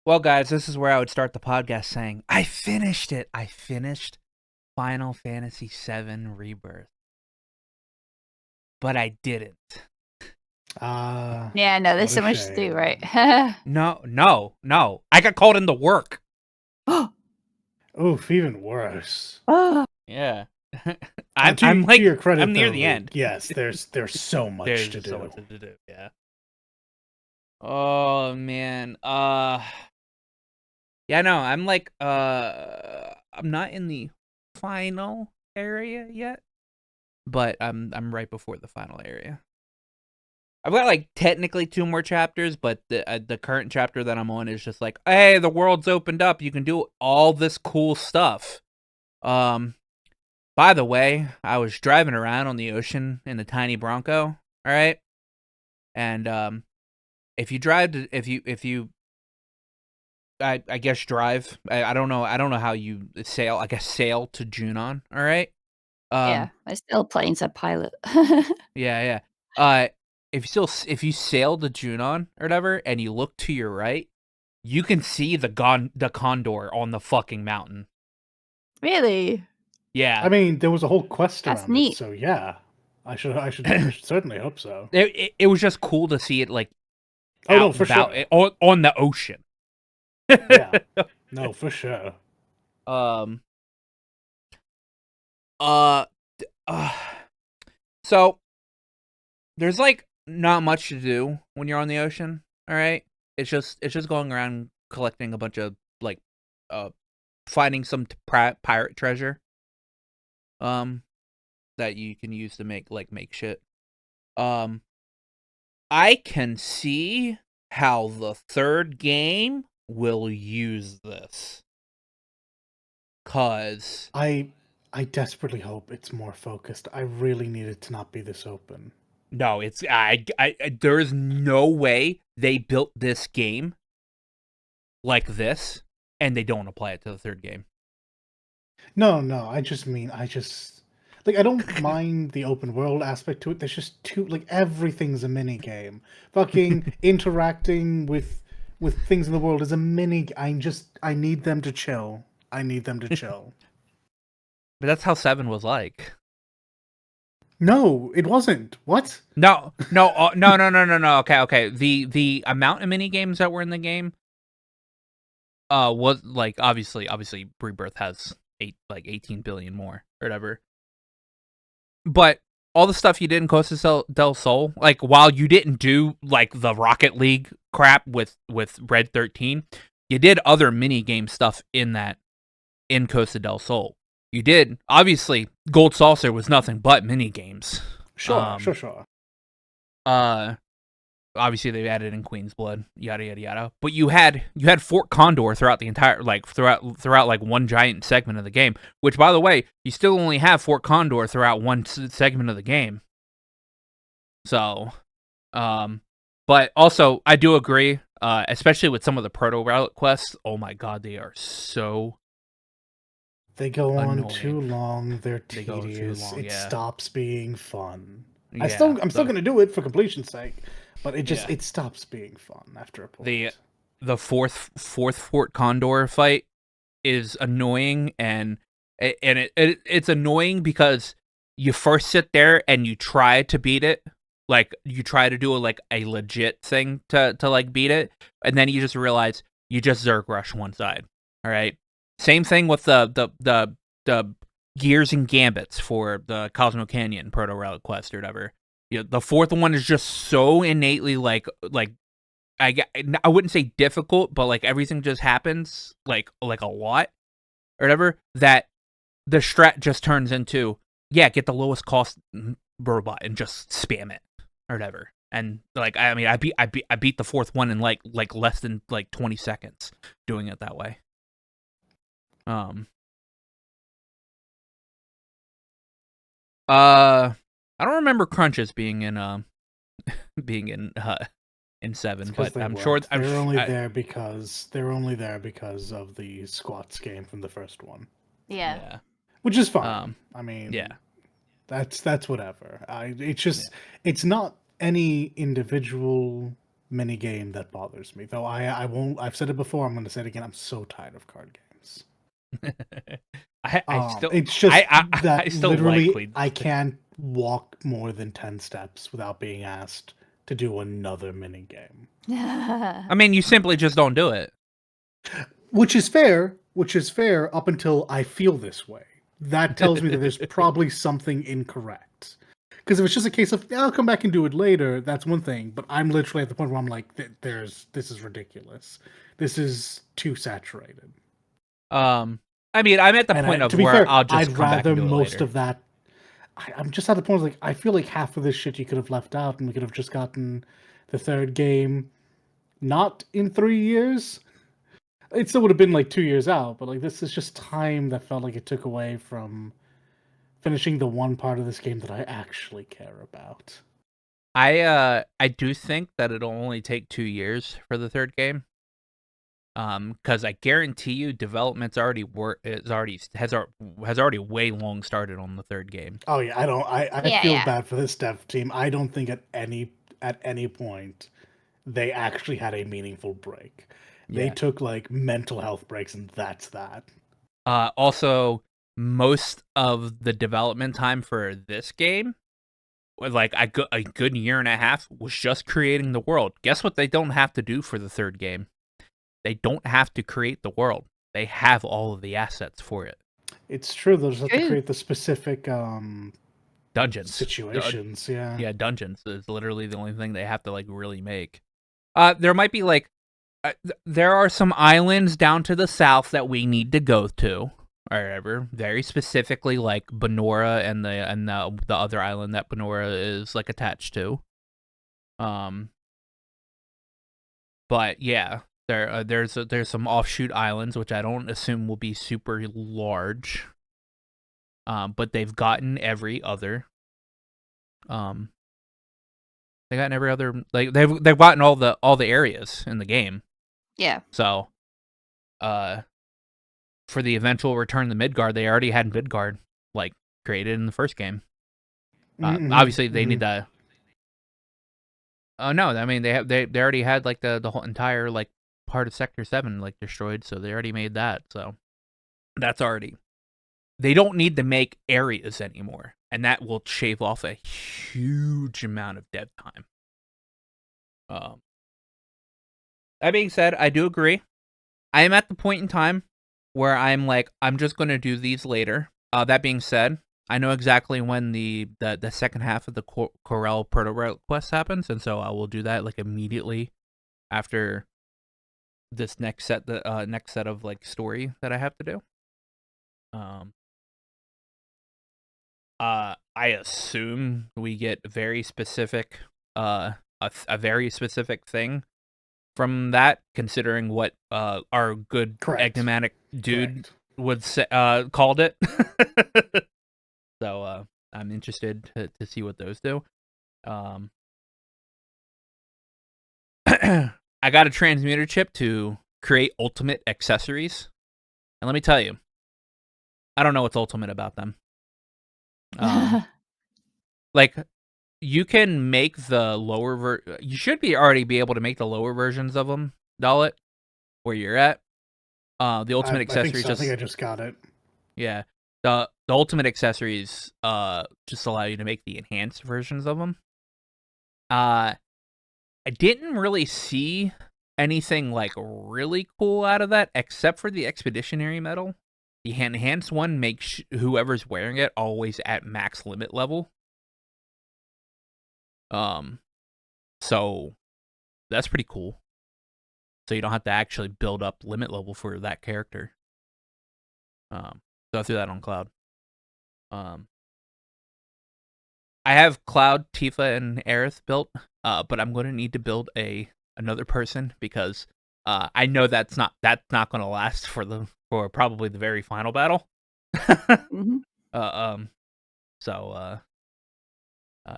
Well, guys, this is where I would start the podcast saying, I finished it. I finished Final Fantasy VII Rebirth. But I didn't. Yeah, no, there's what a so much to do, shame. right? No. I got called into work. Oof, even worse. Oh, Yeah. To your credit, I'm near though, the Luke, end. yes, there's so much There's to do. so much to do, yeah. Oh, man. Yeah, no, I'm I'm not in the final area yet, but I'm right before the final area. I've got technically 2 more chapters, but the current chapter that I'm on is just like, hey, the world's opened up. You can do all this cool stuff. By the way, I was driving around on the ocean in the tiny Bronco. All right, and if you drive, I guess drive. I don't know. I don't know how you sail. I guess sail to Junon. All right. yeah, I still planes a pilot. Yeah. If you sail to Junon or whatever, and you look to your right, you can see the condor on the fucking mountain. Really? Yeah. I mean, there was a whole quest That's around neat. it, so yeah. I should certainly hope so. It was just cool to see it Oh, no, out for about sure. on the ocean. Yeah. No, for sure. Um. Uh. So there's not much to do when you're on the ocean. All right. It's just going around collecting a bunch of uh finding some pirate treasure. That you can use to make shit. I can see how the third game will use this. Cause I desperately hope it's more focused. I really need it to not be this open. no, it's there is no way they built this game like this and they don't apply it to the third game. No, I just mean I don't mind the open world aspect to it. There's just everything's a mini game. Fucking interacting with things in the world is a mini. I need them to chill. I need them to chill. But that's how 7 was like. No, it wasn't. What? No. Okay. The amount of mini games that were in the game was obviously Rebirth has 18 billion more or whatever. But all the stuff you did in Costa del Sol, while you didn't do the Rocket League crap with Red 13, you did other mini game stuff in Costa del Sol. You did, obviously, Gold Saucer was nothing but mini games. Sure. Obviously they added in Queen's Blood, yada yada yada. But you had Fort Condor throughout the entire throughout one giant segment of the game. Which, by the way, you still only have Fort Condor throughout one segment of the game. So, but also I do agree, especially with some of the proto relic quests. Oh my god, they are so. They go on annoying. too long. They're They tedious. go too long, It yeah. stops being fun. Yeah, I'm still gonna do it for completion's sake, but it stops being fun after a point. The fourth Fort Condor fight is annoying, and it's annoying because you first sit there and you try to beat it, you try to do a legit thing to beat it, and then you just realize you just Zerg rush one side. All right, same thing with the gears and gambits for the Cosmo Canyon proto relic quest or whatever. The fourth one is just so innately I wouldn't say difficult, but everything just happens a lot or whatever, that the strat just turns into get the lowest cost robot and just spam it or whatever. And I beat the fourth one in less than 20 seconds doing it that way. I don't remember crunches being in in 7, but I'm sure they're only there because of the squats game from the first one. Yeah. Which is fine. I mean, yeah, that's whatever. It's not any individual mini game that bothers me. Though I won't. I've said it before. I'm going to say it again. I'm so tired of card games. It's just that I still literally like I can't walk more than 10 steps without being asked to do another mini game. I mean, you simply just don't do it. Which is fair up until I feel this way. That tells me that there's probably something incorrect. Because if it's just a case of, I'll come back and do it later, that's one thing. But I'm literally at the point where I'm like, this is ridiculous. This is too saturated. I mean, I'm at the point of where fair, I'll just come back and do it most later. of that. I'm just at the point like, I feel like half of this shit you could have left out and we could have just gotten the third game not in 3 years. It still would have been like 2 years out, but like this is just time that felt like it took away from finishing the one part of this game that I actually care about. I do think that it'll only take 2 years for the third game. Because I guarantee you, development's already has already way long started on the third game. Oh yeah, I feel bad for this dev team. I don't think at any point they actually had a meaningful break. They took like mental health breaks, and that's that. Also, most of the development time for this game was like a good year and a half was just creating the world. Guess what they don't have to do for the third game? They don't have to create the world. They have all of the assets for it. It's true. They'll just have to create the specific dungeons situations. Yeah, dungeons is literally the only thing they have to like really make. There might be like there are some islands down to the south that we need to go to, or whatever. Very specifically, like Benora and the other island that Benora is like attached to. But yeah. There's some offshoot islands which I don't assume will be super large, but they've gotten every other. They gotten every other like they've gotten all the areas in the game. Yeah. So, for the eventual return to Midgard, they already had Midgard like created in the first game. Obviously, they need to. Oh no! I mean, they already had like the whole entire like part of Sector 7 like destroyed, so they already made that. So that's already. They don't need to make areas anymore, and that will shave off a huge amount of dev time. That being said, I do agree. I am at the point in time where I'm like, I'm just going to do these later. That being said, I know exactly when the second half of the Corel proto quest happens, and so I will do that like immediately after this next set of like story that I have to do. I assume we get very specific a very specific thing from that, considering what our good enigmatic dude would say, called it. So I'm interested to see what those do. I got a transmuter chip to create ultimate accessories, and let me tell you, I don't know what's ultimate about them. Like, you can make the lower you should already be able to make the lower versions of them, Dalit, where you're at. The ultimate accessories. I think I just got it. Yeah, the ultimate accessories just allow you to make the enhanced versions of them. I didn't really see anything like really cool out of that, except for the expeditionary medal. The enhanced one makes whoever's wearing it always at max limit level. So that's pretty cool. So you don't have to actually build up limit level for that character. So I threw that on Cloud. I have Cloud, Tifa, and Aerith built, but I'm going to need to build another person because I know that's not going to last for probably the very final battle. So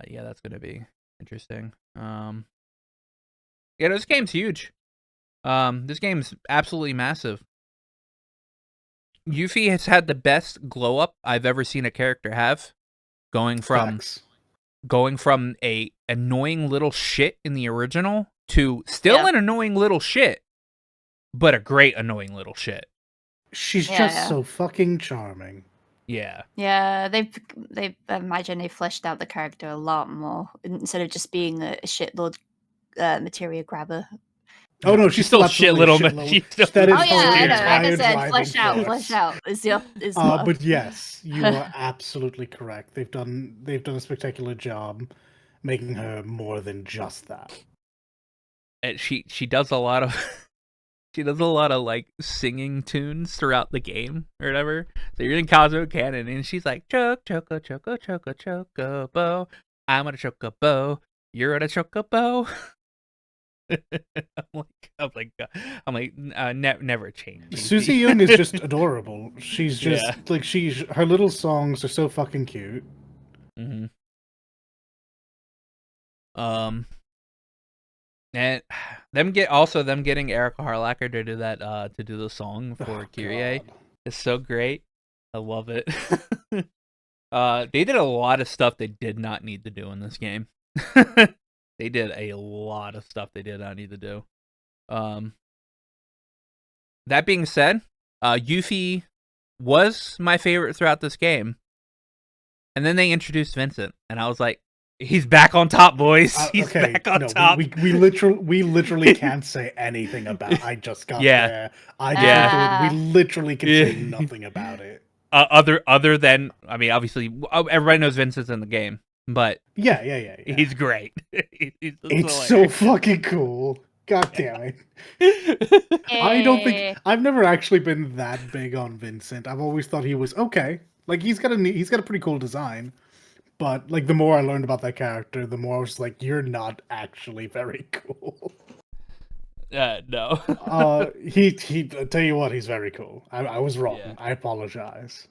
yeah, that's going to be interesting. Yeah, this game's huge. This game's absolutely massive. Yuffie has had the best glow up I've ever seen a character have, going from a annoying little shit in the original to still an annoying little shit, but a great annoying little shit. She's just so fucking charming. Yeah. Yeah, they've imagine they fleshed out the character a lot more instead of just being a shitlord materia grabber. Oh no, she's still absolutely a shitload. That is her entire driving force. Flesh out is but yes, you are absolutely correct. They've done a spectacular job making her more than just that. And she does a lot of she does a lot of like singing tunes throughout the game or whatever. So you're in Cosmo Cannon and she's like choco chocobo. I'm on a chocobo. You're on a chocobo. Never change. Susie Young is just adorable. She's just like her little songs are so fucking cute. Mm-hmm. And them getting Erica Harlacher to do that to do the song for Kyrie is so great. I love it. They did a lot of stuff they did not need to do in this game. They did a lot of stuff they did not need to do. That being said, Yuffie was my favorite throughout this game. And then they introduced Vincent, and I was like, he's back on top, boys. He's back on top. We literally can't say anything about I just got there. We literally can say nothing about it. Other than, I mean, obviously, everybody knows Vincent's in the game, but yeah. He's great. It's so fucking cool. God damn it! I've never actually been that big on Vincent. I've always thought he was okay. Like he's got a pretty cool design, but like the more I learned about that character, the more I was like, you're not actually very cool. No. He tell you what, he's very cool. I was wrong. Yeah. I apologize.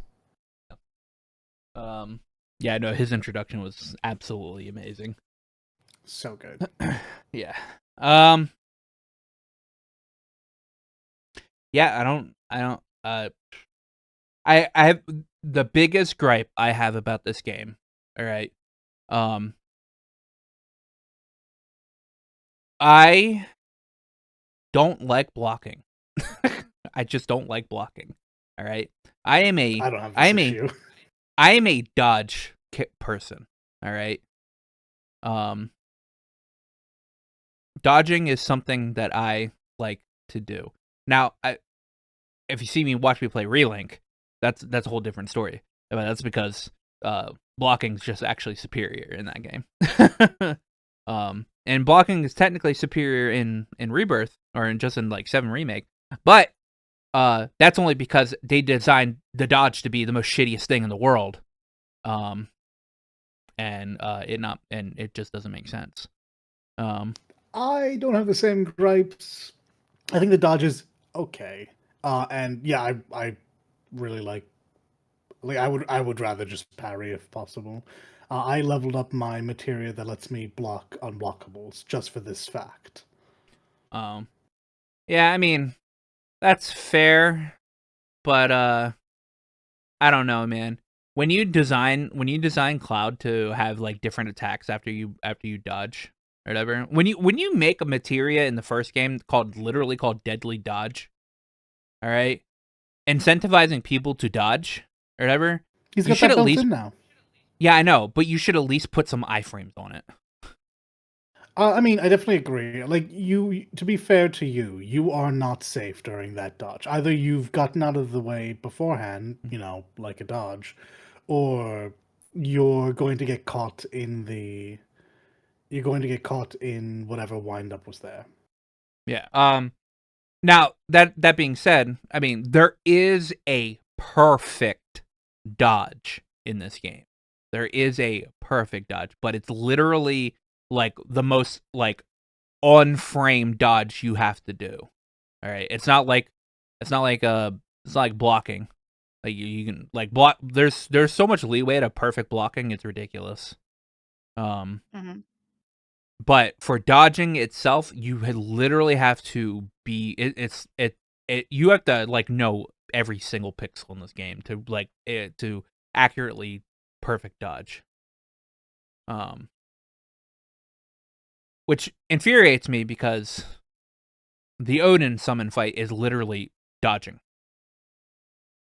Yeah, no, his introduction was absolutely amazing. So good. Yeah. Yeah, I have the biggest gripe I have about this game. All right. I don't like blocking. I just don't like blocking. All right. I am a dodge person. All right. Dodging is something that I like to do. Now, if you see me watch me play Relink, that's a whole different story. But that's because blocking is just actually superior in that game. And blocking is technically superior in Rebirth or in 7 Remake, but that's only because they designed the dodge to be the most shittiest thing in the world. And it just doesn't make sense. I don't have the same gripes. I think the dodge is okay. And yeah, I really like I would rather just parry if possible. I leveled up my materia that lets me block unblockables just for this fact. Yeah, I mean, that's fair, but I don't know, man. When you design Cloud to have like different attacks after you dodge or whatever, when you make a materia in the first game literally called Deadly Dodge, all right, incentivizing people to dodge or whatever, he's got that built in now. Yeah, I know, but you should at least put some iframes on it. I mean, I definitely agree. Like, to be fair to you, you are not safe during that dodge. Either you've gotten out of the way beforehand, like a dodge, or you're going to get caught in whatever windup was there. Yeah. Now, that being said, I mean, there is a perfect dodge in this game. There is a perfect dodge, but it's literally like the most like on frame dodge you have to do. All right, it's not like blocking. Like you can like block. There's so much leeway to perfect blocking. It's ridiculous. But for dodging itself, you literally have to be. You have to like know every single pixel in this game to accurately perfect dodge. which infuriates me because the Odin summon fight is literally dodging.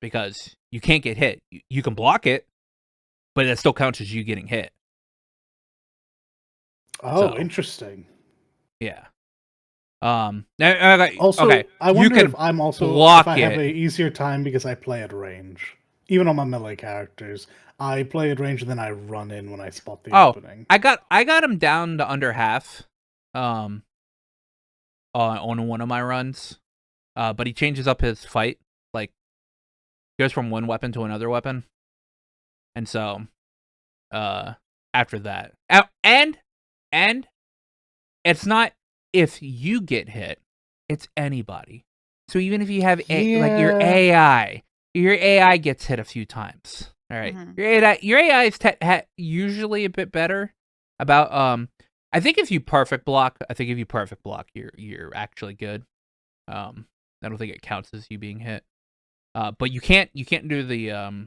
Because you can't get hit. You can block it, but it still counts as you getting hit. Oh, So, interesting. yeah. Also, okay. I You wonder can if I'm also if block I have it. a easier time because I play at range. Even on my melee characters, I play at range and then I run in when I spot the Oh, opening. I got him down to under half. On one of my runs. But he changes up his fight. Like, goes from one weapon to another weapon. And so, after that, and it's not if you get hit, it's anybody. So even if you have like your AI gets hit a few times. All right, Mhm. your AI is usually a bit better about I think if you perfect block, you're actually good. I don't think it counts as you being hit. But you can't do the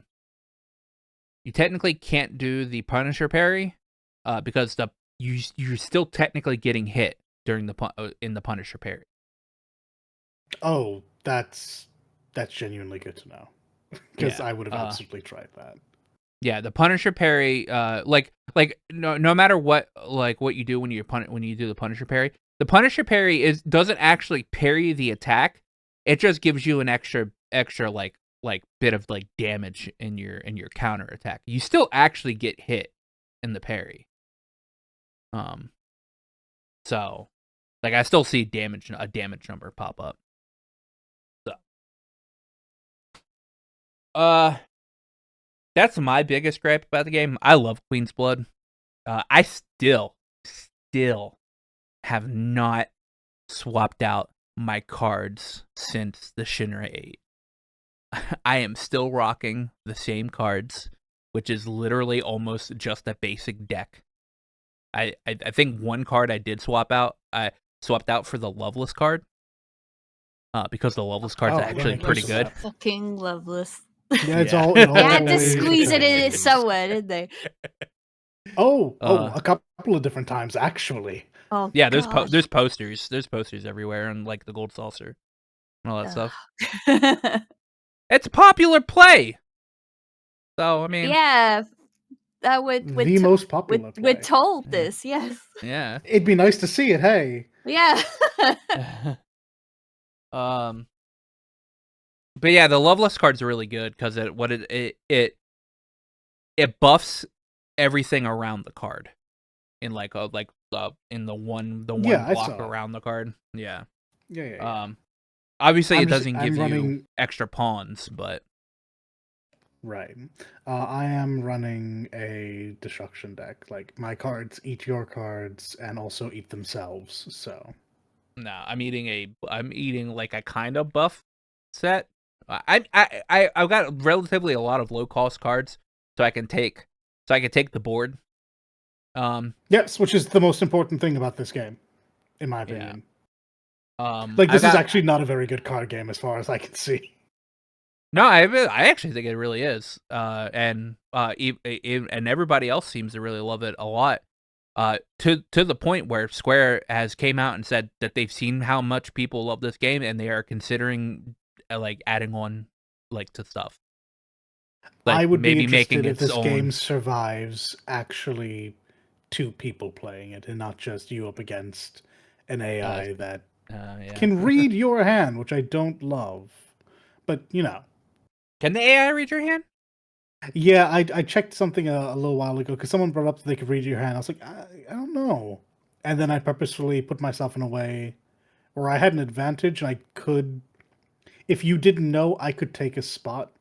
you technically can't do the Punisher parry, because you're still technically getting hit during in the Punisher parry. Oh, that's genuinely good to know because Yeah. I would have absolutely tried that. Yeah, the Punisher parry, like no matter what you do when you do the Punisher parry doesn't actually parry the attack. It just gives you an extra like bit of like damage in your counter attack. You still actually get hit in the parry. So like I still see a damage number pop up. So that's my biggest gripe about the game. I love Queen's Blood. I still have not swapped out my cards since the Shinra 8. I am still rocking the same cards, which is literally almost just a basic deck. I think one card I did swap out. I swapped out for the Loveless card. Because the Loveless card's Oh, that actually makes pretty sense. good. Fucking Loveless. Yeah, it's Yeah. all. They had to always squeeze it in is. somewhere, didn't they? Oh, Uh, a couple of different times actually. Oh Yeah, gosh. there's posters. There's posters everywhere and like the Gold Saucer and all that stuff. Ugh. It's popular play. So, I mean, Yeah, The most popular we're play. told yeah. this. Yes. Yeah. It'd be nice to see it. Hey. Yeah. um but yeah, the Loveless card's really good cuz it buffs everything around the card in in the one Yeah, I block saw it. around the card. Yeah. Yeah. Obviously it doesn't give I'm you running extra pawns, but right. I am running a destruction deck. Like my cards eat your cards and also eat themselves. So no, I'm eating like a kind of buff set. I've got relatively a lot of low cost cards, so I can take the board. yes, which is the most important thing about this game, in my Yeah. opinion. Like I this is got actually not a very good card game as far as I can see. no, I actually think it really is. And and everybody else seems to really love it a lot. To the point where Square has came out and said that they've seen how much people love this game and they are considering like adding on like to stuff. Like I would be maybe interested making if its this game own. survives actually two people playing it and not just you up against an Uh, AI that yeah. can read your hand, which I don't love. But you know, Can the AI read your hand? yeah, I checked something a little while ago because someone brought up that they could read your hand. I was like, I don't know. And then I purposefully put myself in a way where I had an advantage and I could, if you didn't know, I could take a spot.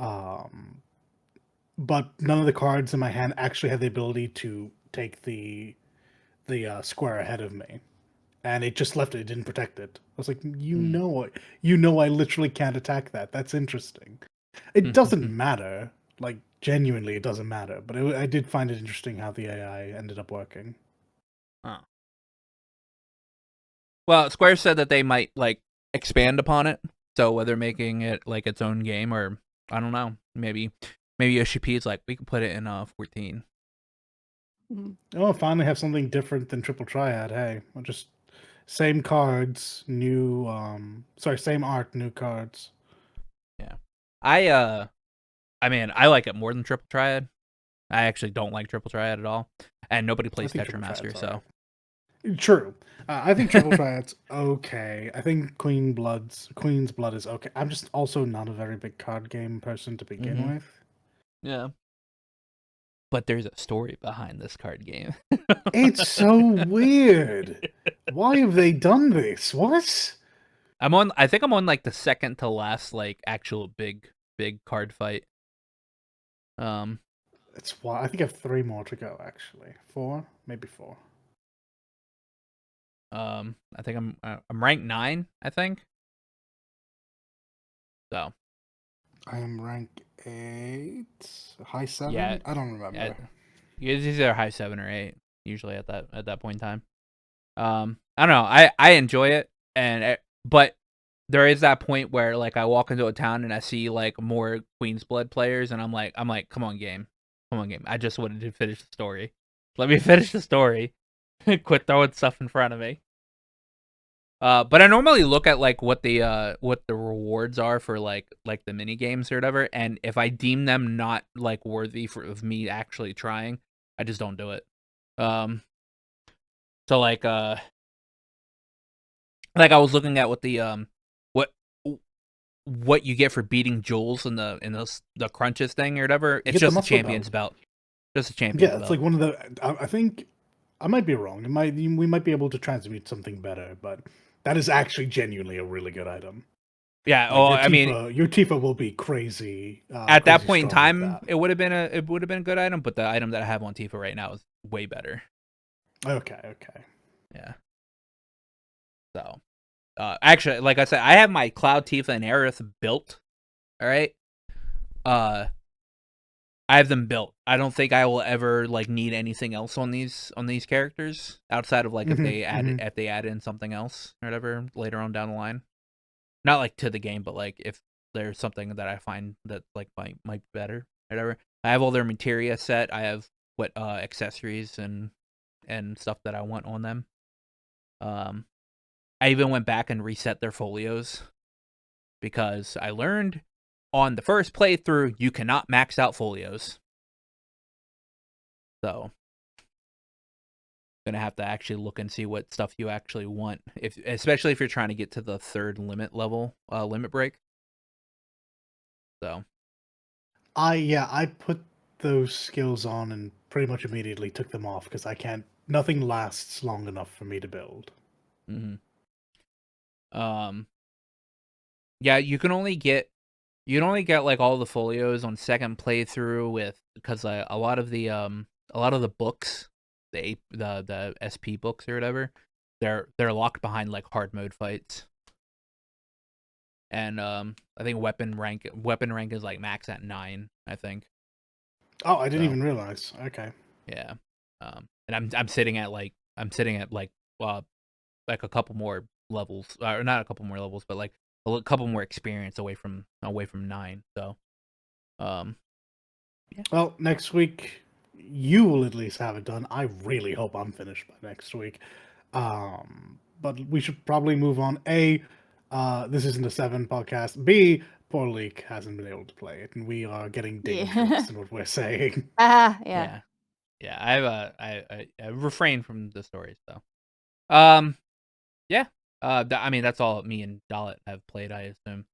Um, but none of the cards in my hand actually had the ability to take the square ahead of me, and it just left it. It didn't protect it. I was like, you know, I literally can't attack that. That's interesting. It doesn't matter. Like genuinely, it doesn't matter. But I did find it interesting how the AI ended up working. Oh. Well, Square said that they might like expand upon it. So whether making it like its own game or I don't know, maybe Yoshi P is like we can put it in 14. Mhm. Oh, finally have something different than Triple Triad. Hey, just same cards, new same art, new cards. Yeah. I mean, I like it more than Triple Triad. I actually don't like Triple Triad at all, and nobody I plays think Triple Tetramaster, Triad's so alright. True. I think Triple Triad's okay. I think Queen's Blood is okay. I'm just also not a very big card game person to begin Mhm. with. yeah. But there's a story behind this card game. It's so weird. Why have they done this? What? I think I'm on like the second to last like actual big card fight. Um It's why I think I have 3 more to go. Actually, 4, maybe 4. I think I'm ranked 9, I think. So, I am rank 8, high yeah. 7. I don't Yeah. remember. It's either high 7 or 8 usually at that point in time. I don't know. I enjoy it but there is that point where like I walk into a town and I see like more Queen's Blood players and I'm like, come on game. Come on game. I just wanted to finish the story. Let me finish the story. Quit throwing stuff in front of me. But I normally look at like what the rewards are for like the mini games or whatever, and if I deem them not like worthy of me actually trying, I just don't do it. Um, so like I was looking at what what what you get for beating Jules in the crunches thing or whatever. You It's get the just a muscle belt. champion's belt. Just a champion's Yeah, it's belt. like one of the. I think I might be wrong. We might be able to transmute something better, but that is actually genuinely a really good item. Yeah. Like Oh, I mean, Your Tifa will be crazy, at that crazy point in strong with time, that. it would have been a good item, but the item that I have on Tifa right now is way better. Okay, okay. Yeah. So, actually, like I said, I have my Cloud Tifa and Aerith built. All right. Uh, I have them built. I don't think I will ever like need anything else on these characters outside of like Hmm, hmm. if they add in something else or whatever later on down the line. Not like to the game, but like if there's something that I find that like might be better, whatever. I have all their materia set. I have what accessories and stuff that I want on them. Um, I even went back and reset their folios because I learned on the first playthrough you cannot max out folios. So gonna have to actually look and see what stuff you actually want, especially if you're trying to get to the third limit level, limit break. So I put those skills on and pretty much immediately took them off because I can't. Nothing lasts long enough for me to build. hmm um yeah, you can only get like all the folios on second playthrough with because a lot of the books, the SP books or whatever, they're locked behind like hard mode fights. And I think weapon rank is like max at 9, I think. Oh, I didn't So even realize. Okay. yeah. And I'm sitting at uh like a couple more levels, or not a couple more levels, but like couple more experience away from 9. So um yeah. Well, next week you will at least have it done. I really hope I'm finished by next week. But we should probably move on. A, this isn't a 7 podcast. B, poor Leak hasn't been able to play it, and we are getting Yeah. dangerous in what we're saying. Yeah. Yeah. Yeah, I have I refrain from the stories though. Um yeah. I mean that's all me and Dalit have played, I assume.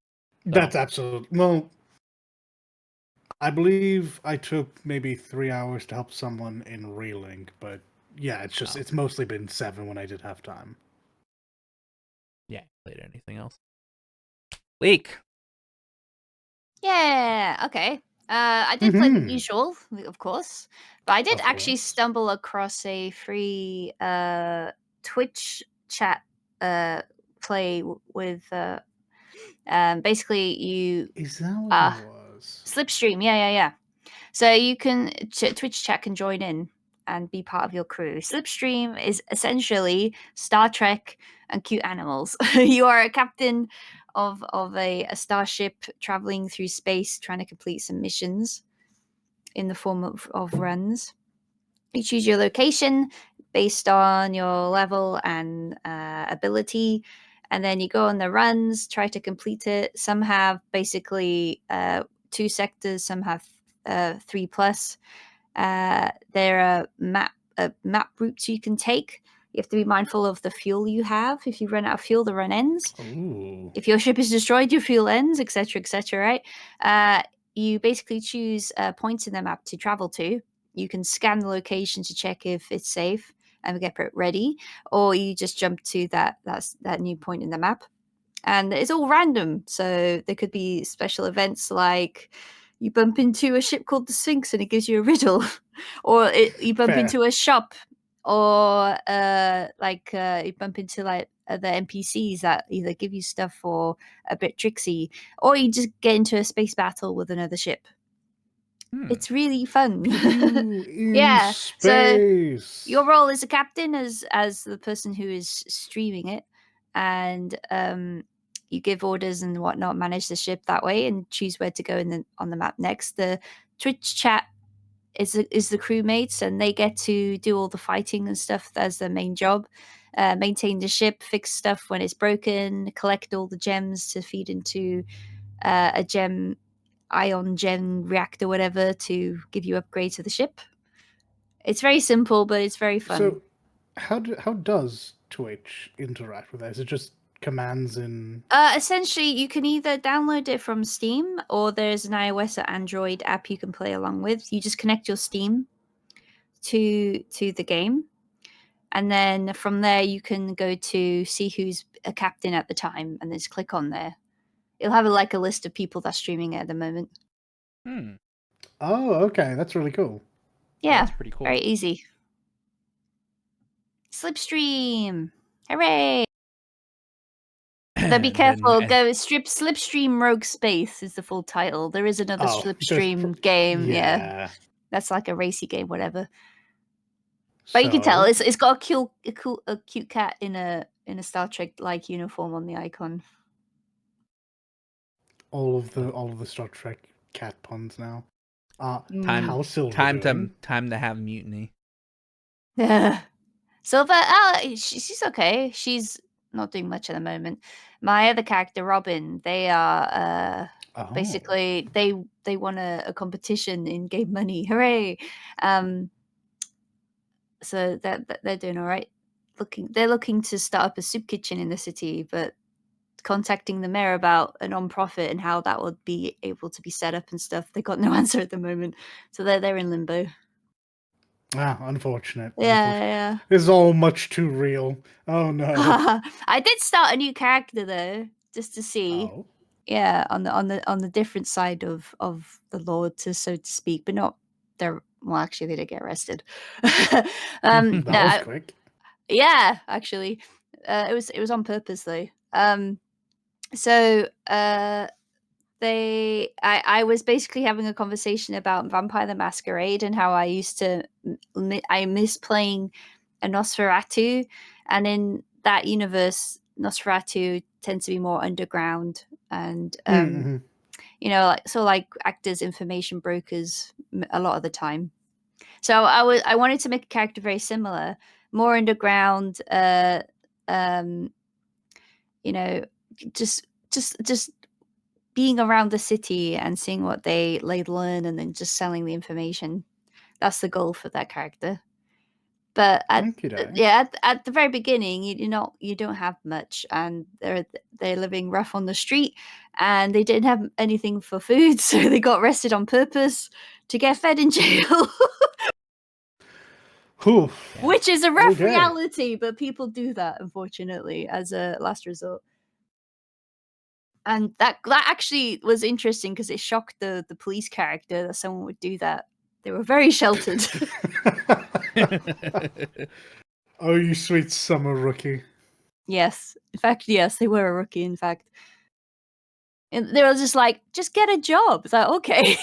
So That's absolutely well. I believe I took maybe 3 hours to help someone in Relink, but yeah, oh, it's mostly been 7 when I did have time. yeah, played anything else. Leak. Yeah. Okay. I did play the Hmm. usual, of course, but I did Of actually course. stumble across a free Twitch chat play with basically you Is that what it uh was? Slipstream. Yeah, yeah, yeah. So you can Twitch chat can join in and be part of your crew. Slipstream is essentially Star Trek and cute animals. You are a captain of a starship traveling through space, trying to complete some missions in the form of runs. You choose your location based on your level and ability, and then you go on the runs, try to complete it. Some have basically 2 sectors, some have 3+. There are map routes you can take. You have to be mindful of the fuel you have. If you run out of fuel, the run ends. Ooh. If your ship is destroyed, your fuel ends, etc., etc. Right? You basically choose points in the map to travel to. You can scan the location to check if it's safe and get it ready, or you just jump to that new point in the map, and it's all random. So there could be special events like you bump into a ship called the Sphinx and it gives you a riddle, or you bump Fair. into a shop, or you bump into like the NPCs that either give you stuff or a bit tricksy, or you just get into a space battle with another ship. It's really fun. Pew in Yeah, so space. your role as a captain, as the person who is streaming it, and you give orders and whatnot, manage the ship that way, and choose where to go on the map next. The Twitch chat is the crewmates, and they get to do all the fighting and stuff as their main job. Maintain the ship, fix stuff when it's broken, collect all the gems to feed into a ion gem reactor, whatever, to give you upgrades to the ship. It's very simple, but it's very fun. So, how does Twitch interact with that? Is it just commands in? Essentially, you can either download it from Steam, or there's an iOS or Android app you can play along with. You just connect your Steam to the game, and then from there you can go to see who's a captain at the time, and then just click on there. It'll have a list of people that's streaming it at the moment. Oh, okay, that's really cool. Yeah, That's pretty cool. very easy. Slipstream, hooray! But be careful. Go Slipstream Rogue Space is the full title. There is another Slipstream game. Yeah, that's like a racy game, whatever. But you can tell it's got a cute cat in a Star Trek like uniform on the icon. All of the Star Trek cat puns now. Time to have mutiny. Yeah. Silver, she's okay. She's not doing much at the moment. My other character, Robin, they are basically they won a competition in game money. Hooray! So that they're doing all right. They're looking to start up a soup kitchen in the city, but contacting the mayor about a non-profit and how that would be able to be set up and stuff, they got no answer at the moment. So they're in limbo. Unfortunate. Yeah. This is all much too real. Oh no. I did start a new character though, just to see. Oh. Yeah, on the different side of the law, so to speak, but not their. Well, actually, they did get arrested. That was quick. Yeah, actually, it was on purpose though. So I was basically having a conversation about Vampire the Masquerade and how I used to I miss playing a Nosferatu, and in that universe Nosferatu tends to be more underground and like actors, information brokers a lot of the time. So I wanted to make a character very similar, more underground, just being around the city and seeing what they learn and then just selling the information. That's the goal for that character. But at the very beginning, you don't have much, and they're living rough on the street, and they didn't have anything for food, so they got arrested on purpose to get fed in jail. Which is a rough reality, but people do that, unfortunately, as a last resort. And that actually was interesting because it shocked the police character that someone would do that. They were very sheltered. Oh, you sweet summer rookie. Yes. In fact, yes, they were a rookie, in fact. And they were just like, just get a job. It's like, okay.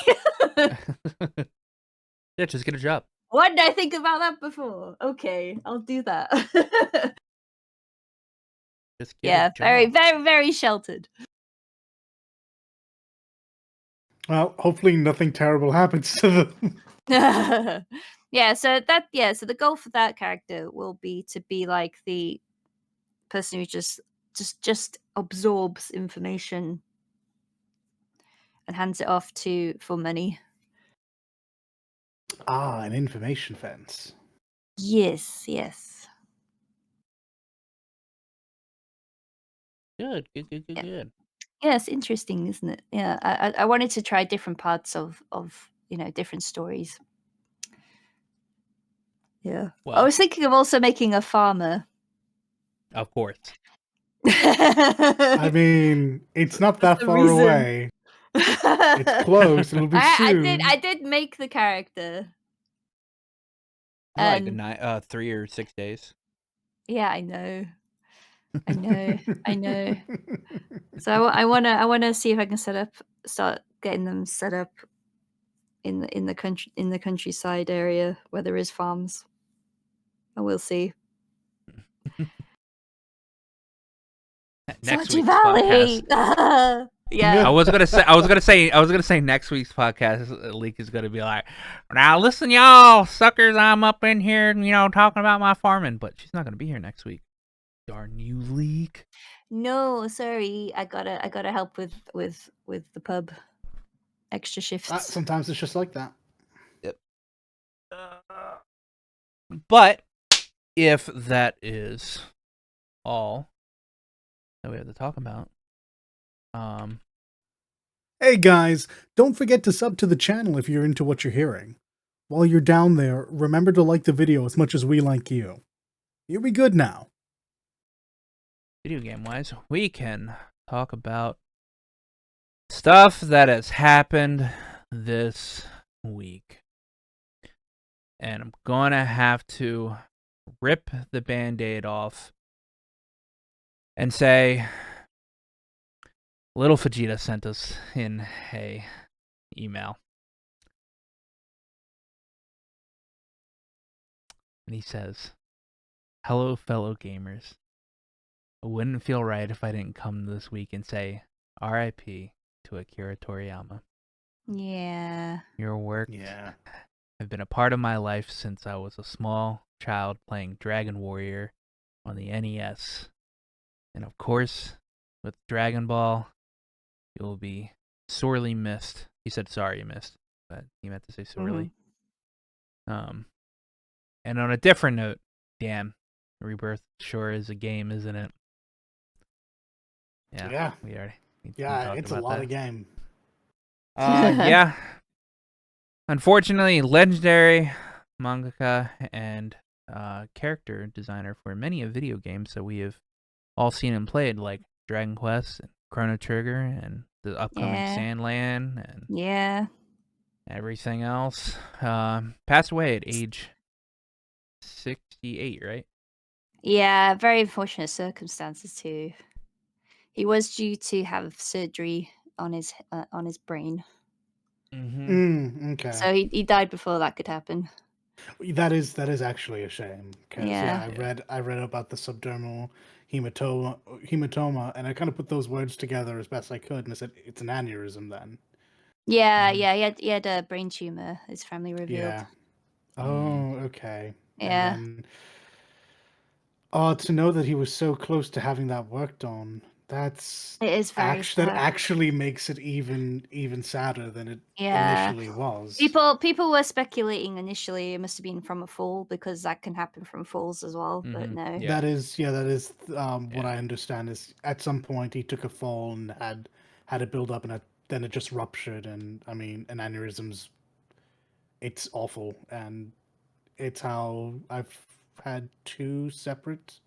Yeah, just get a job. Why did I think about that before? Okay, I'll do that. Just get a job. Very, very, very sheltered. Well, hopefully nothing terrible happens to them. Yeah, so the goal for that character will be to be like the person who just absorbs information and hands it off for money. Ah, an information fence. Yes. Good. Yeah, it's interesting, isn't it? Yeah, I wanted to try different parts of different stories. Yeah. I Well, was thinking of also making a farmer. of course. I mean, it's not That's that the far reason. away. It's close. It'll be soon. I did make the character. Like And 3 or 6 days. yeah, I know. I know. So I wanna see if I can start getting them set up in the countryside area where there is farms. And we'll see. Next Sachi week's Valley. podcast. Yeah. I was gonna say next week's podcast leak is gonna be like, now listen, y'all suckers, I'm up in here, talking about my farming, but she's not gonna be here next week. Darn you, leak. No, sorry. I gotta help with the pub. Extra shifts. Sometimes it's just like that. Yep. But if that is all that we have to talk about, Hey guys, don't forget to sub to the channel if you're into what you're hearing. While you're down there, remember to like the video as much as we like you. You'll be good now. video game wise, we can talk about stuff that has happened this week. And I'm gonna have to rip the band-aid off and say little Vegeta sent us in a email. And he says, "Hello, fellow gamers. It wouldn't feel right if I didn't come this week and say RIP to Akira Toriyama. Yeah. Your work Yeah. have been a part of my life since I was a small child playing Dragon Warrior on the NES. And of course, with Dragon Ball, you will be sorely missed." He said sorry you missed, but he meant to say sorely. And on a different note, damn, Rebirth sure is a game, isn't it? Yeah. We already Yeah, talked it's a about lot that. of game. Yeah. Unfortunately, legendary mangaka and character designer for many of video games that we have all seen and played, like Dragon Quest and Chrono Trigger and the upcoming Yeah. Sandland and Yeah. everything else, passed away at age 68, right? Yeah, very unfortunate circumstances too. He was due to have surgery on his brain. Okay. So he died before that could happen. That is actually a shame because Yeah. I read about the subdermal hematoma, and I kind of put those words together as best I could, and I said it's an aneurysm then. Yeah, he had a brain tumor, his family revealed. Yeah. Oh, okay. Yeah. And then, to know that he was so close to having that worked on, It is very that sad. actually makes it even sadder than it Yeah. initially was. People were speculating initially it must have been from a fall because that can happen from falls as well, but no. Yeah. That is what I understand is at some point he took a fall and had it build up, and then it just ruptured. And I mean, an aneurysm's, it's awful, and it's how I've had two separate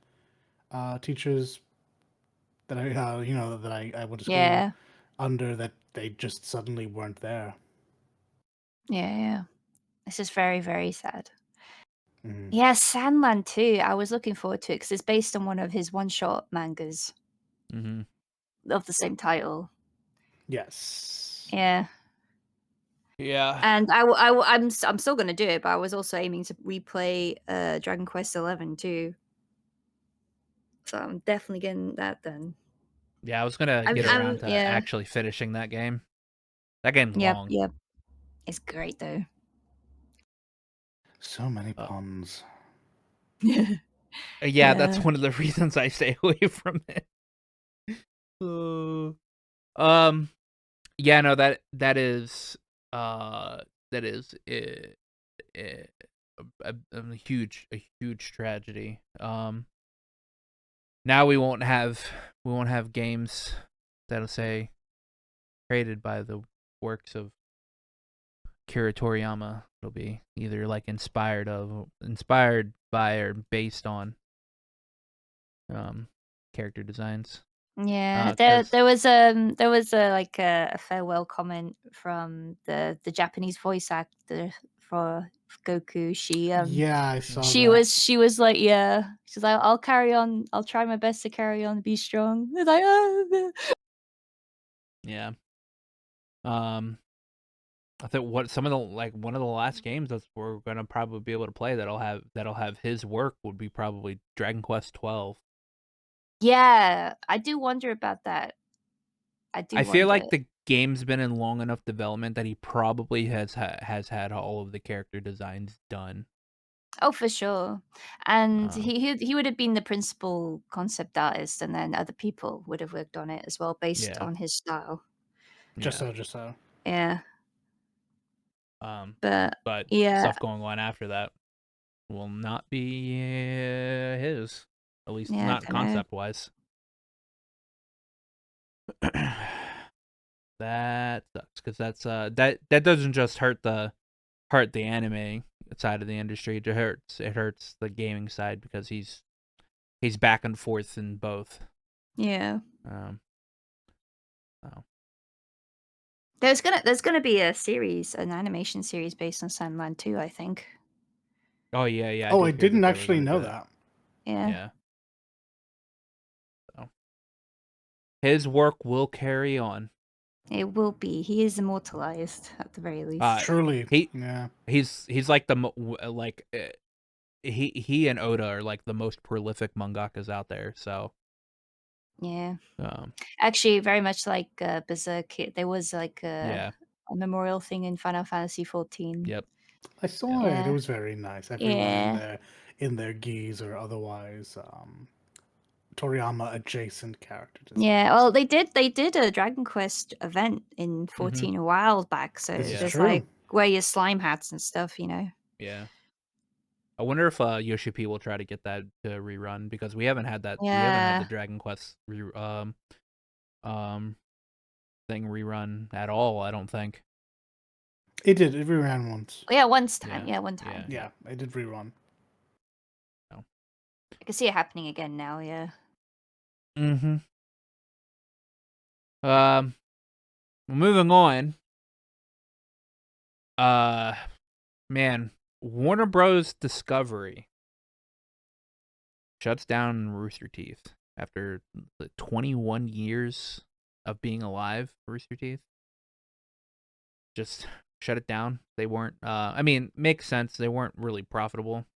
teachers that I went to school Yeah. under, that they just suddenly weren't there. Yeah. This is very, very sad. Mhm. Yeah, Sandland too. I was looking forward to it because it's based on one of his one-shot mangas of the same title. Yes. Yeah. Yeah. And I'm still gonna do it, but I was also aiming to replay Dragon Quest XI too. So I'm definitely getting that done. Yeah, I was gonna get around to actually finishing that game. That game's long. Yep. It's great though. So many puns. Yeah, that's one of the reasons I stay away from it. Yeah, no, that is a huge tragedy. Now we won't have games that'll say created by the works of Akira Toriyama. It'll be either like inspired by, or based on character designs. Yeah, 'Cause there was a like a farewell comment from the Japanese voice actor for Goku. Yeah, I saw She that. was like, yeah, she's like, I'll carry on. I'll try my best to carry on, be strong. It's like, yeah. I think one of the last games that we're gonna probably be able to play that'll have his work would be probably Dragon Quest 12. yeah, I do wonder about that. I do I feel wonder. like the game's been in long enough development that he probably has had all of the character designs done. Oh, for sure. And Um, he would have been the principal concept artist, and then other people would have worked on it as well, based yeah, on his style. yeah. Just so. Yeah, Um, but but yeah, stuff going on after that will not be his, at least yeah, I not don't know. concept wise. That sucks because that doesn't just hurt the anime side of the industry. It hurts the gaming side because he's back and forth in both. Yeah. Um, oh. There's gonna be a series, an animation series based on Sandland too, I think. Oh yeah, I Oh, I did hear that didn't they were actually gonna do know that. that. Yeah. Yeah. So his work will carry on. It will be. He is immortalized at the very least. Truly, He yeah. he's like he and Oda are like the most prolific mangakas out there. So Yeah. um, Actually, very much like Berserk, there was like yeah, a memorial thing in Final Fantasy 14. yep, I saw yep, it. It Yeah. was very nice. Everyone Yeah. in their geese or otherwise Toriyama adjacent character Yeah. designs. Well, they did a Dragon Quest event in 14 a while back, so This is Yeah. there's true. like wear your slime hats and stuff, you know. yeah. I wonder if Yoshi P will try to get that to rerun because we haven't had that. We haven't had the Yeah. Dragon Quest um thing rerun at all. I don't think. It did. It reran once. Yeah, once time. Yeah, Yeah, one time. Yeah, it did rerun. No. I can see it happening again now, yeah. Mm-hmm. Moving on. Man, Warner Bros. Discovery shuts down Rooster Teeth after 21 years of being alive. Rooster Teeth just shut it down. They weren't. I mean, makes sense. They weren't really profitable.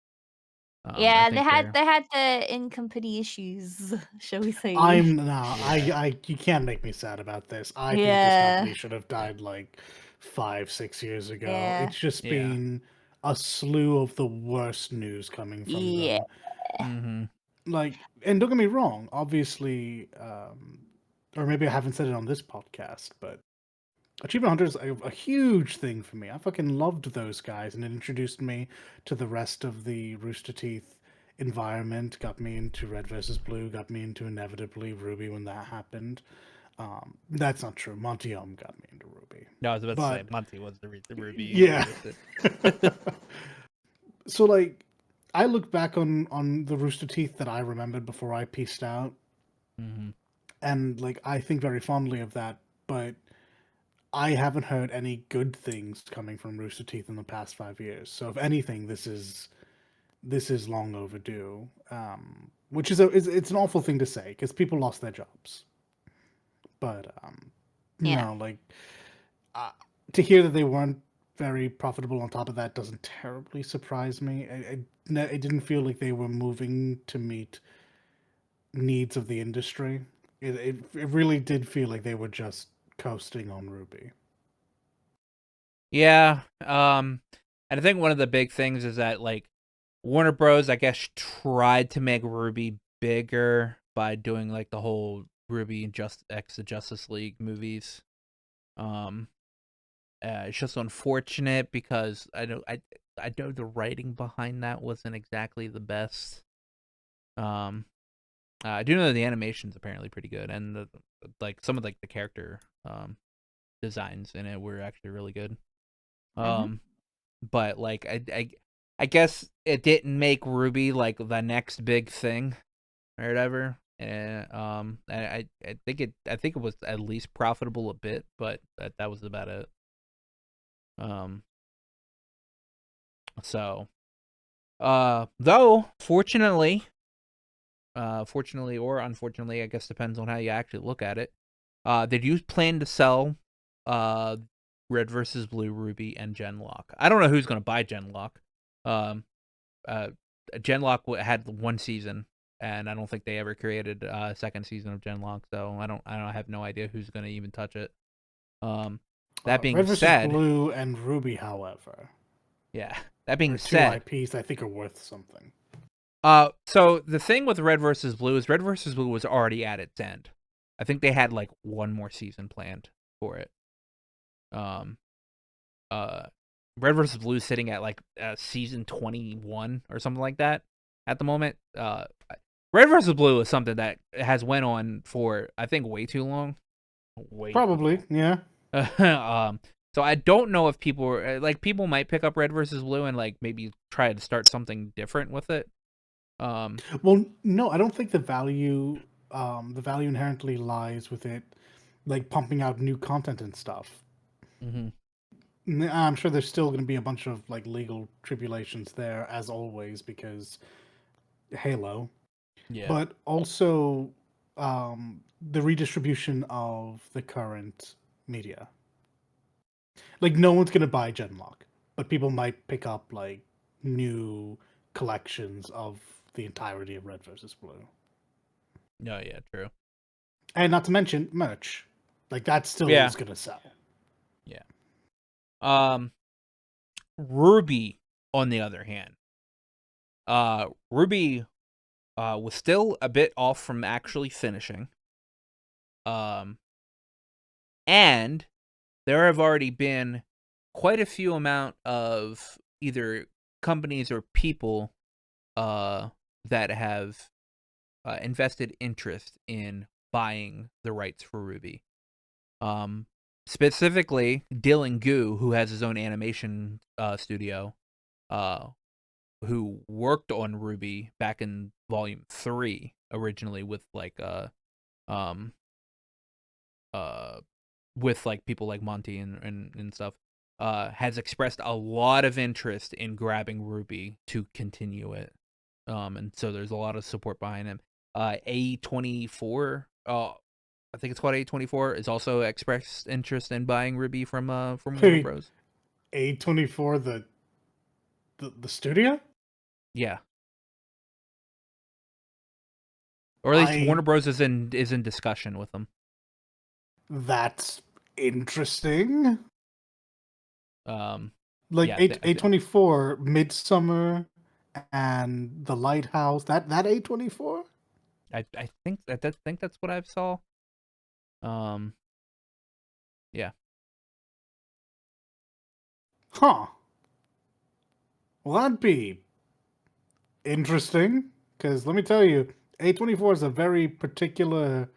I Yeah, think they're. they had the in company issues, shall we say. I'm no, Yeah. I you can't make me sad about this. I think this Yeah. company should have died like 5, 6 years ago. Yeah. It's just Yeah. been a slew of the worst news coming from Yeah. them. Mm-hmm. Like, and don't get me wrong, obviously, or maybe I haven't said it on this podcast, but Achievement Hunter is a huge thing for me. I fucking loved those guys, and it introduced me to the rest of the Rooster Teeth environment. Got me into Red versus Blue. Got me into inevitably Ruby when that happened. That's not true. Monty Ohm got me into Ruby, No, I was about to say but Monty was the Ruby you yeah. introduced So like, I look back on the Rooster Teeth that I remembered before I pieced out, Mm-hmm. and like I think very fondly of that, but I haven't heard any good things coming from Rooster Teeth in the past 5 years. So if anything, this is long overdue. Which is it's an awful thing to say because people lost their jobs. But Yeah. no, like uh, to hear that they weren't very profitable on top of that doesn't terribly surprise me. It didn't feel like they were moving to meet needs of the industry. It really did feel like they were just coasting on Ruby. Yeah. And I think one of the big things is that like Warner Bros. I guess tried to make RWBY bigger by doing like the whole RWBY and the Justice League movies. It's just unfortunate because I know the writing behind that wasn't exactly the best. I do know that the animation's apparently pretty good, and like some of like the character designs in it were actually really good. But like I guess it didn't make RWBY like the next big thing or whatever. And I think it was at least profitable a bit, but that was about it. So though fortunately or unfortunately, I guess depends on how you actually look at it. They do plan to sell Red versus Blue, RWBY, and Genlock. I don't know who's going to buy Genlock. Genlock had one season, and I don't think they ever created a second season of Genlock. So I have no idea who's going to even touch it. That being Red versus said, Blue and RWBY, however, yeah. That being are two said, IPs I think are worth something. So the thing with Red versus Blue is Red versus Blue was already at its end. I think they had like one more season planned for it. Red versus Blue is sitting at like season 21 or something like that at the moment. Red versus Blue is something that has went on for I think way too long. Probably, yeah. So I don't know if people might pick up Red versus Blue and like maybe try to start something different with it. Well, no, I don't think the value inherently lies with it, like pumping out new content and stuff. Mm-hmm. I'm sure there's still going to be a bunch of like legal tribulations there, as always, because Halo. Yeah. But also the redistribution of the current media. Like, no one's going to buy Genlock, but people might pick up like new collections of the entirety of Red versus Blue. No, yeah, true. And not to mention merch. Like that still Yeah. is gonna sell. Yeah. RWBY, on the other hand, RWBY was still a bit off from actually finishing. And there have already been quite a few amount of either companies or people that have invested interest in buying the rights for RWBY. Specifically, Dylan Gu, who has his own animation studio, who worked on RWBY back in Volume 3 originally with like um with like people like Monty and stuff, has expressed a lot of interest in grabbing RWBY to continue it. And so there's a lot of support behind him. A24, I think it's called A24, is also expressed interest in buying RWBY from Warner Bros. A24, the studio? Yeah. Or at least Warner Bros is in discussion with them. That's interesting. Like Yeah, A24, Midsummer, and The Lighthouse. That A24? I think that's what I saw. Yeah. Huh. Well, that'd be interesting. Because let me tell you, A24 is a very particular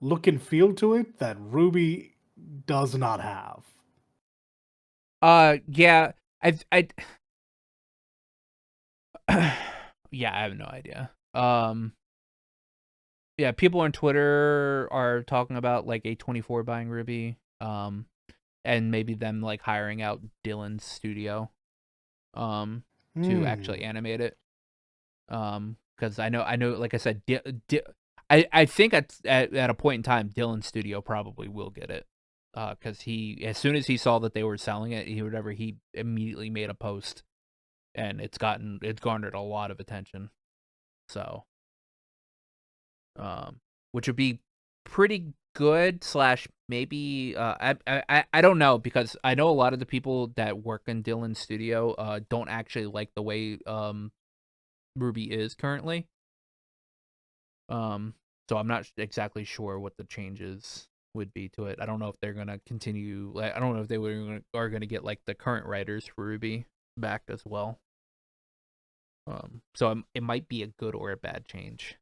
look and feel to it that RWBY does not have. Yeah, yeah, I have no idea. Yeah, people on Twitter are talking about like A24 buying RWBY, and maybe them like hiring out Dylan's studio, to actually animate it. Because I know, like I said, I think at a point in time, Dylan's studio probably will get it. Because he, as soon as he saw that they were selling it, he immediately made a post, and it's garnered a lot of attention. So, which would be pretty good / maybe I don't know, because I know a lot of the people that work in Dylan's studio don't actually like the way Ruby is currently. So I'm not exactly sure what the changes would be to it. I don't know if they're gonna continue. Like, I don't know if they are gonna get like the current writers for Ruby back as well. So it might be a good or a bad change.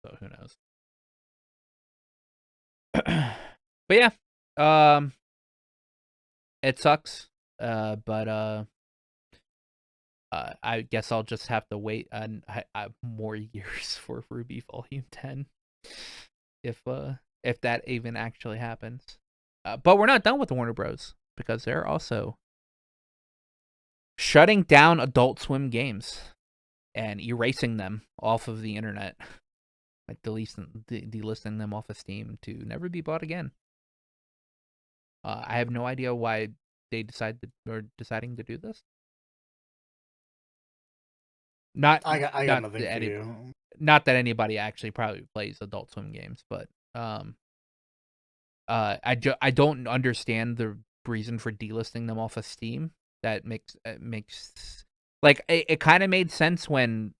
So who knows? But yeah, it sucks. But I guess I'll just have to wait more years for Ruby Volume 10, if that even actually happens. But we're not done with the Warner Bros. Because they're also shutting down Adult Swim games and erasing them off of the internet, like delisting them off of Steam to never be bought again. I have no idea why they deciding to do this. I got nothing for you. Not that anybody actually probably plays Adult Swim games, but I don't understand the reason for delisting them off of Steam. That makes like it kind of made sense when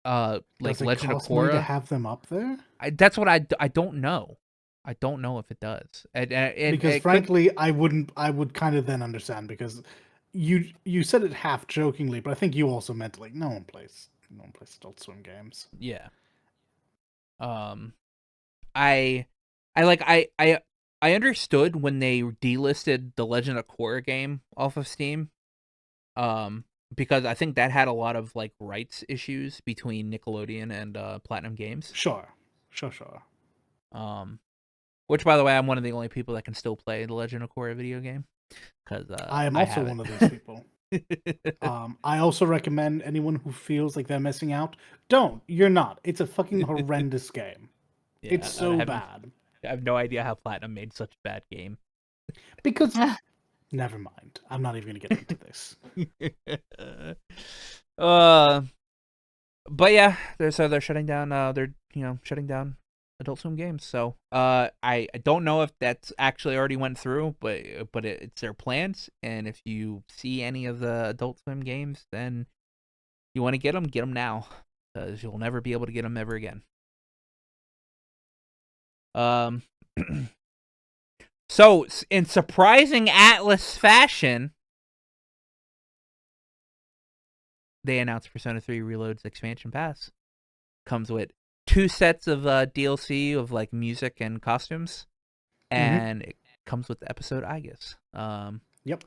like Does it Legend of cost money to Korra. have them up there? That's what I don't know. I don't know if it does. Because it frankly, I would kind of then understand, because you said it half jokingly, but I think you also meant like no one plays Adult Swim games. yeah. I like I understood when they delisted the Legend of Korra game off of Steam. Because I think that had a lot of like rights issues between Nickelodeon and Platinum Games. Sure. Which, by the way, I'm one of the only people that can still play the Legend of Korra video game, because I am also one of those people. I also recommend anyone who feels like they're missing out, don't. You're not. It's a fucking horrendous game. Yeah, It's so bad. I have no idea how Platinum made such a bad game. Because never mind. I'm not even gonna get into this. But yeah, they're shutting down. They're shutting down Adult Swim games. So I don't know if that's actually already went through, but it's their plans. And if you see any of the Adult Swim games, then you want to get them now, because you'll never be able to get them ever again. So in surprising Atlas fashion, they announced Persona 3 Reload's expansion pass. Comes with 2 sets of DLC of like music and costumes, and it comes with the episode Aegis. Yep.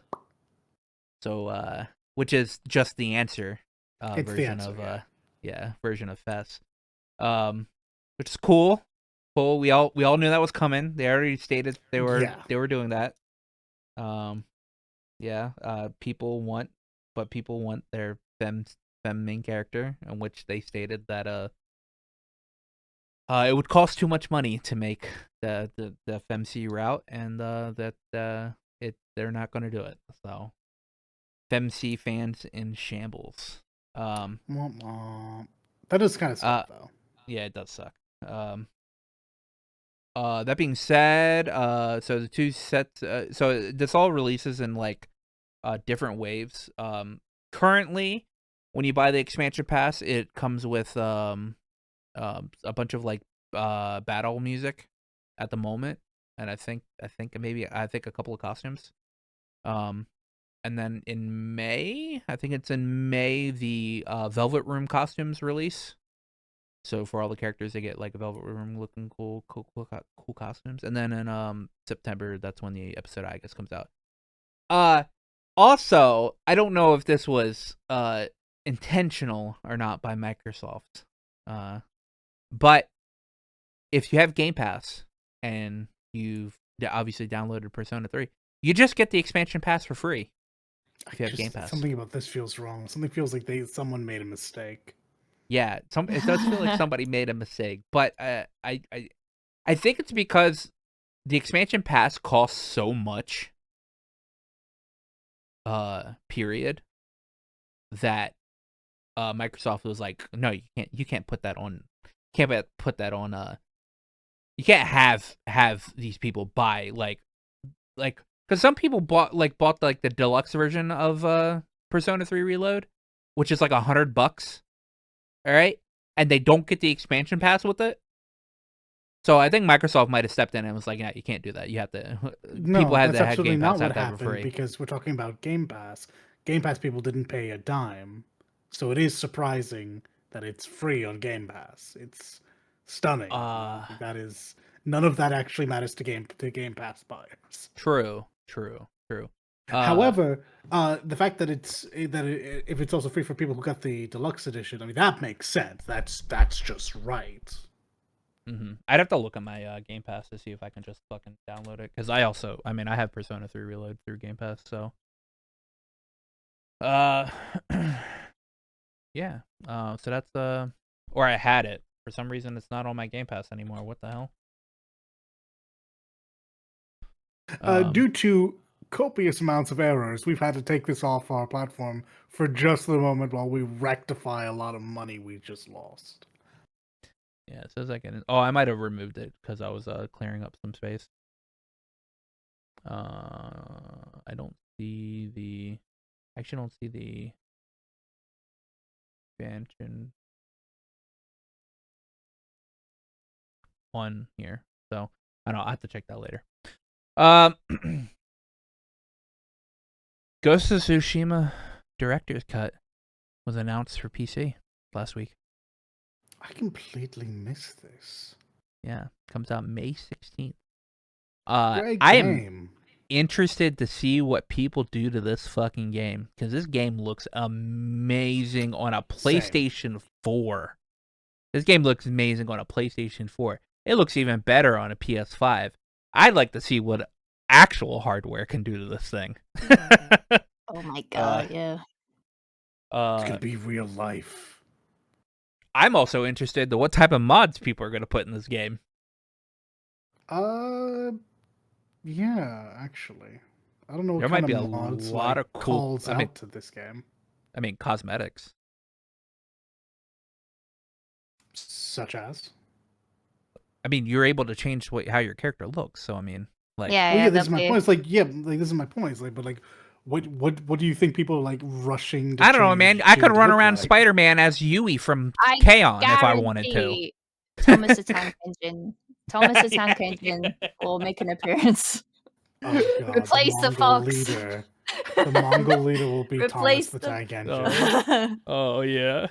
So which is just the answer It's version the answer, of version of Fess. Which is cool. Cool. We all knew that was coming. They already stated they were doing that. People want their fem main character, in which they stated that it would cost too much money to make the FemC route, and that they're not going to do it. So FemC fans in shambles. That does kind of suck, though. Yeah, it does suck. That being said, so the 2 sets, so this all releases in like different waves. Currently, when you buy the expansion pass, it comes with a bunch of like battle music at the moment, and I think a couple of costumes. And then in May, the Velvet Room costumes release. So for all the characters, they get like a Velvet Room looking cool costumes. And then in September, that's when the episode I guess comes out. Also, I don't know if this was intentional or not by Microsoft. But if you have Game Pass and you've obviously downloaded Persona 3, you just get the expansion pass for free. If you have Game Pass. Something about this feels wrong. Something feels like someone made a mistake. Yeah, it does feel like somebody made a mistake, but I think it's because the expansion pass costs so much. Period. That Microsoft was like, no, you can't put that on. You can't have these people buy like because some people bought like the deluxe version of Persona 3 Reload, which is like $100. All right, and they don't get the expansion pass with it. So I think Microsoft might have stepped in and was like, "Yeah, you can't do that. You have to." People No, had that's that had absolutely Game Pass not what have to have it happened free. because we're talking about Game Pass. Game Pass people didn't pay a dime. So it is surprising that it's free on Game Pass. It's stunning. Uh, That is none of that actually matters to Game Pass buyers. true. However, the fact that if it's also free for people who got the deluxe edition, I mean that makes sense. That's just right. I'd have to look at my Game Pass to see if I can just fucking download it because I have Persona 3 Reload through Game Pass, so yeah. So that's or I had it for some reason. It's not on my Game Pass anymore. What the hell? Due to copious amounts of errors, we've had to take this off our platform for just the moment while we rectify a lot of money we just lost. Yeah, it says I can. Oh, I might have removed it because I was clearing up some space. I don't see the. I actually don't see the expansion one here, so I don't know. I have to check that later. Ghost of Tsushima Director's Cut was announced for PC last week. I completely missed this. Yeah, comes out May 16th. Great I game. am interested to see what people do to this fucking game because this game looks amazing on a PlayStation 4. This game looks amazing on a PlayStation 4. It looks even better on a PS5. I'd like to see what actual hardware can do to this thing. Oh my god, yeah. It's gonna be real life. I'm also interested to what type of mods people are going to put in this game. Yeah, actually, I don't know what There kind might be of a mods lot of cool. calls out to this game. I mean, cosmetics. Such as? I mean, you're able to change how your character looks. So I mean, like, Yeah, Well, yeah, yeah, this is that'll my be- point. It's like, yeah, like this is my point. It's like, but like, what do you think people are like rushing to I don't know, man. change I to could it run look around like? Spider-Man as Yui from I K-On! If I wanted to. guarantee Thomas the Tank Engine. Thomas the Tank Engine will make an appearance. Oh god, Replace the Mongol fox. leader. The Mongol leader will be Thomas Replace the the- Tank Engine. Oh yeah.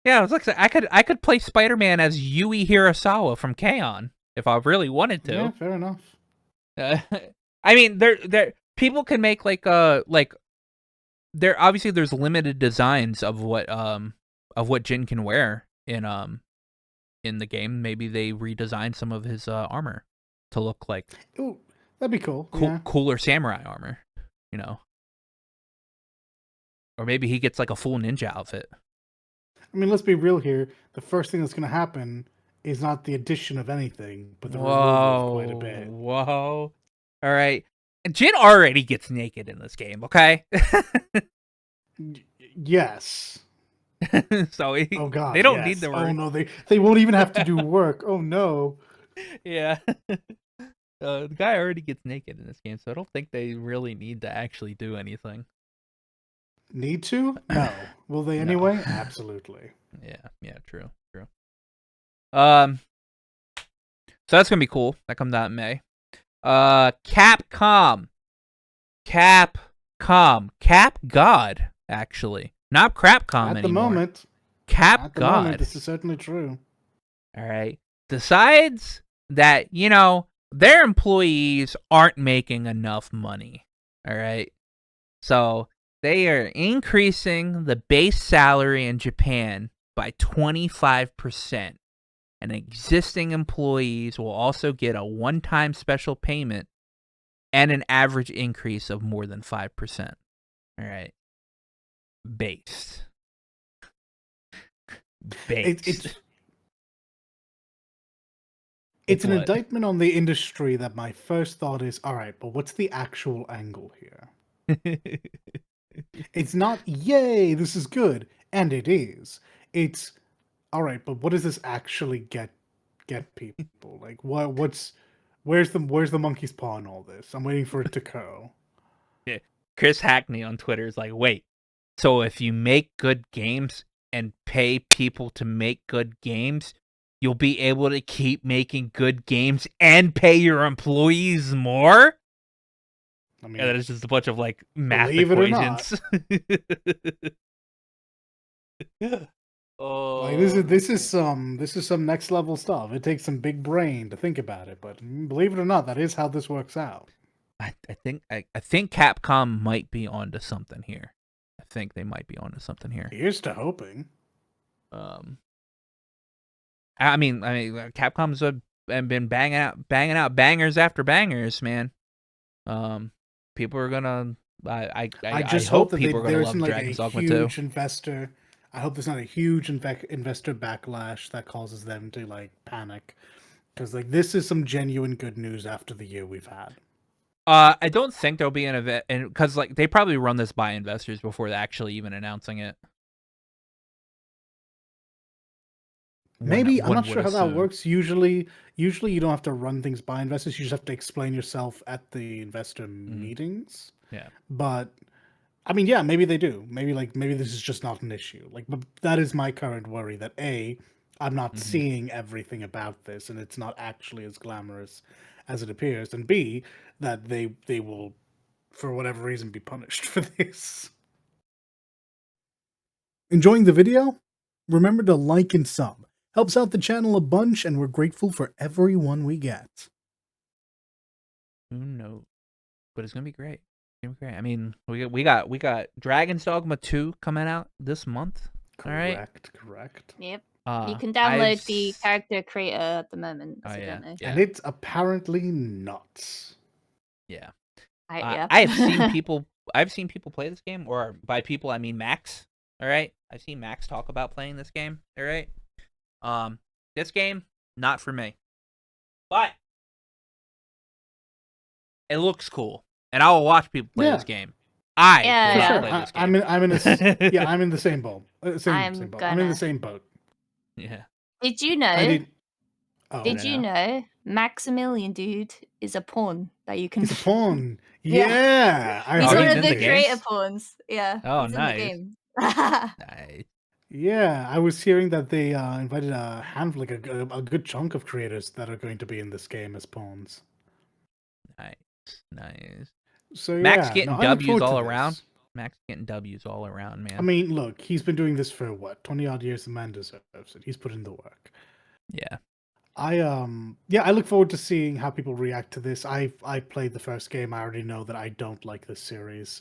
Yeah, I was like, I could play Spider-Man as Yui Hirasawa from K-On! If I really wanted to. Yeah, fair enough. I mean, there people can make like there obviously there's limited designs of what Jin can wear in the game. Maybe they redesigned some of his armor to look like Ooh, that'd be cool. Yeah. cooler samurai armor, you know. Or maybe he gets like a full ninja outfit. I mean, let's be real here. The first thing that's going to happen is not the addition of anything, but the removal of quite a bit. Whoa. All right. And Jin already gets naked in this game, okay? Yes. So Oh god. they don't yes. need the Oh no, they won't even have to do work. Oh no. Yeah. The guy already gets naked in this game, so I don't think they really need to actually do anything. Need to? No. Will they anyway? Absolutely. Yeah, true. So that's gonna be cool. That comes out in May. Capcom, Cap God, actually, not Crapcom At anymore. the moment, Cap at the God. moment, this is certainly true. All right, decides that their employees aren't making enough money. All right, so they are increasing the base salary in Japan by 25%. And existing employees will also get a one-time special payment and an average increase of more than 5%. All right. Base. It's an what? indictment on the industry that my first thought is, all right, but what's the actual angle here? It's not, yay, this is good. And it is. It's, all right, but what does this actually get get people. Like, where's the monkey's paw in all this? I'm waiting for it to curl. Yeah. Chris Hackney on Twitter is like, wait, so if you make good games and pay people to make good games, you'll be able to keep making good games and pay your employees more? I mean, Yeah, that is just a bunch of like math believe it or not. equations. Like Oh, this is some next level stuff. It takes some big brain to think about it, but believe it or not, that is how this works out. I think Capcom might be onto something here. I think they might be onto something here. Here's to hoping. I mean, Capcom's been banging out bangers after bangers, man. People are gonna. I just hope that people are gonna there love isn't like a Dragon's Dogma 2. huge investor. I hope there's not a huge investor backlash that causes them to like panic, because like this is some genuine good news after the year we've had. I don't think there'll be an event, and because like they probably run this by investors before actually even announcing it. Maybe I'm One not would sure how that assume. works. Usually you don't have to run things by investors. You just have to explain yourself at the investor meetings. Yeah. But I mean, yeah, maybe they do. Maybe this is just not an issue. Like, but that is my current worry that I'm not seeing everything about this, and it's not actually as glamorous as it appears, and B, that they will, for whatever reason, be punished for this. Enjoying the video? Remember to like and sub. Helps out the channel a bunch, and we're grateful for everyone we get. Who knows? But it's gonna be great. It's gonna be great. I mean, we got Dragon's Dogma 2 coming out this month. Correct. Yep. You can download the I've character creator at the moment, Oh if you yeah, don't know. yeah, And it's apparently nuts. yeah. Yeah. I have seen people. I've seen people play this game, or by people I mean Max. All right, I've seen Max talk about playing this game. All right, this game not for me, but it looks cool, and I will watch people play Yeah. this game. I Yeah, will For not sure. play this game. I'm in a yeah, I'm in the same boat. Same boat. I'm in the gonna. same boat. Yeah. Did you I know? did. Oh, Did you know. know Maximilian dude is a pawn that you can? it's a pawn. Yeah. Yeah, I He's Oh, one he's heard of in the the game? creator this. pawns. Yeah. Oh, he's nice. in the game. Nice. Yeah, I was hearing that they invited a handful, like a good chunk of creators that are going to be in this game as pawns. Nice. So Max yeah, getting no, I look W's forward to all this. around. Max getting W's all around, man. I mean, look, he's been doing this for what 20 odd years. The man deserves it. He's put in the work. Yeah. I look forward to seeing how people react to this. I played the first game. I already know that I don't like this series.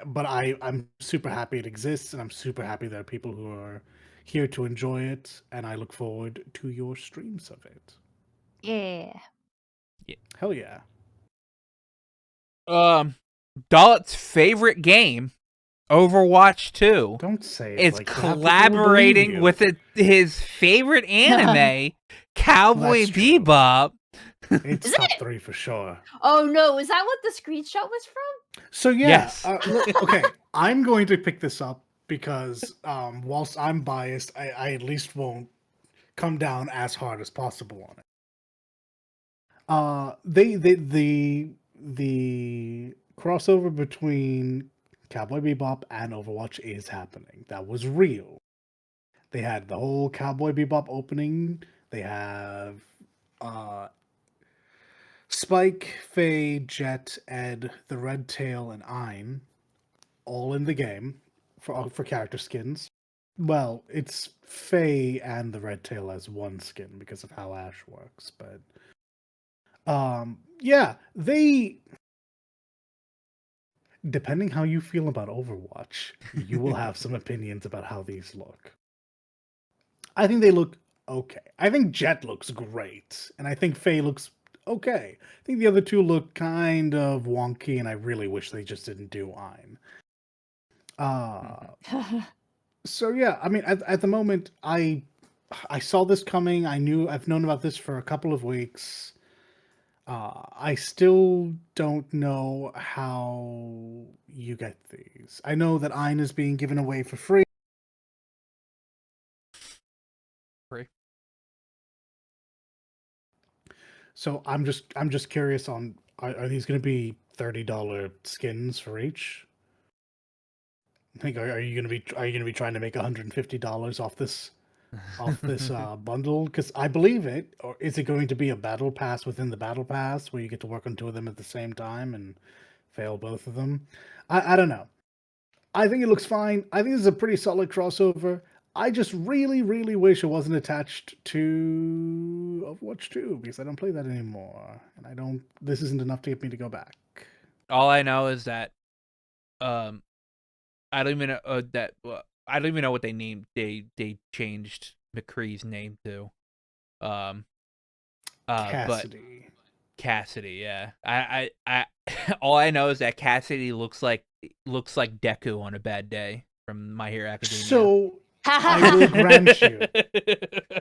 But I'm super happy it exists, and I'm super happy there are people who are here to enjoy it, and I look forward to your streams of it. Yeah. Hell yeah. Dollett's favorite game, Overwatch 2, Don't say it is like that. People will believe collaborating you. with his favorite anime, Cowboy That's true. Bebop. It's Is top it? 3 for sure. Oh no, is that what the screenshot was from? So yeah, Yes. okay, I'm going to pick this up because whilst I'm biased, I at least won't come down as hard as possible on it. The crossover between Cowboy Bebop and Overwatch is happening. That was real. They had the whole Cowboy Bebop opening. They have Spike, Faye, Jet, Ed, the Red Tail, and Ein all in the game for character skins. Well, it's Faye and the Red Tail as one skin because of how Ash works, but yeah, they, depending how you feel about Overwatch, you will have some opinions about how these look. I think they look okay. I think Jet looks great, and I think Faye looks okay. I think the other two look kind of wonky, and I really wish they just didn't do Ein. So yeah, I mean, at the moment, I saw this coming. I've known about this for a couple of weeks. I still don't know how you get these. I know that Ein is being given away for free. Free. So I'm just curious on are these going to be $30 skins for each? I think are you going to be trying to make $150 off this bundle? Because I believe it. Or is it going to be a battle pass within the battle pass where you get to work on two of them at the same time and fail both of them? I don't know. I think it looks fine. I think this is a pretty solid crossover. I just really, really wish it wasn't attached to Overwatch 2 because I don't play that anymore, and I don't. This isn't enough to get me to go back. All I know is that I don't even know I don't even know what they named. They changed McCree's name to. Um. But Cassidy. Cassidy, yeah. I all I know is that Cassidy looks like Deku on a bad day from My Hero Academia. So I will grant you,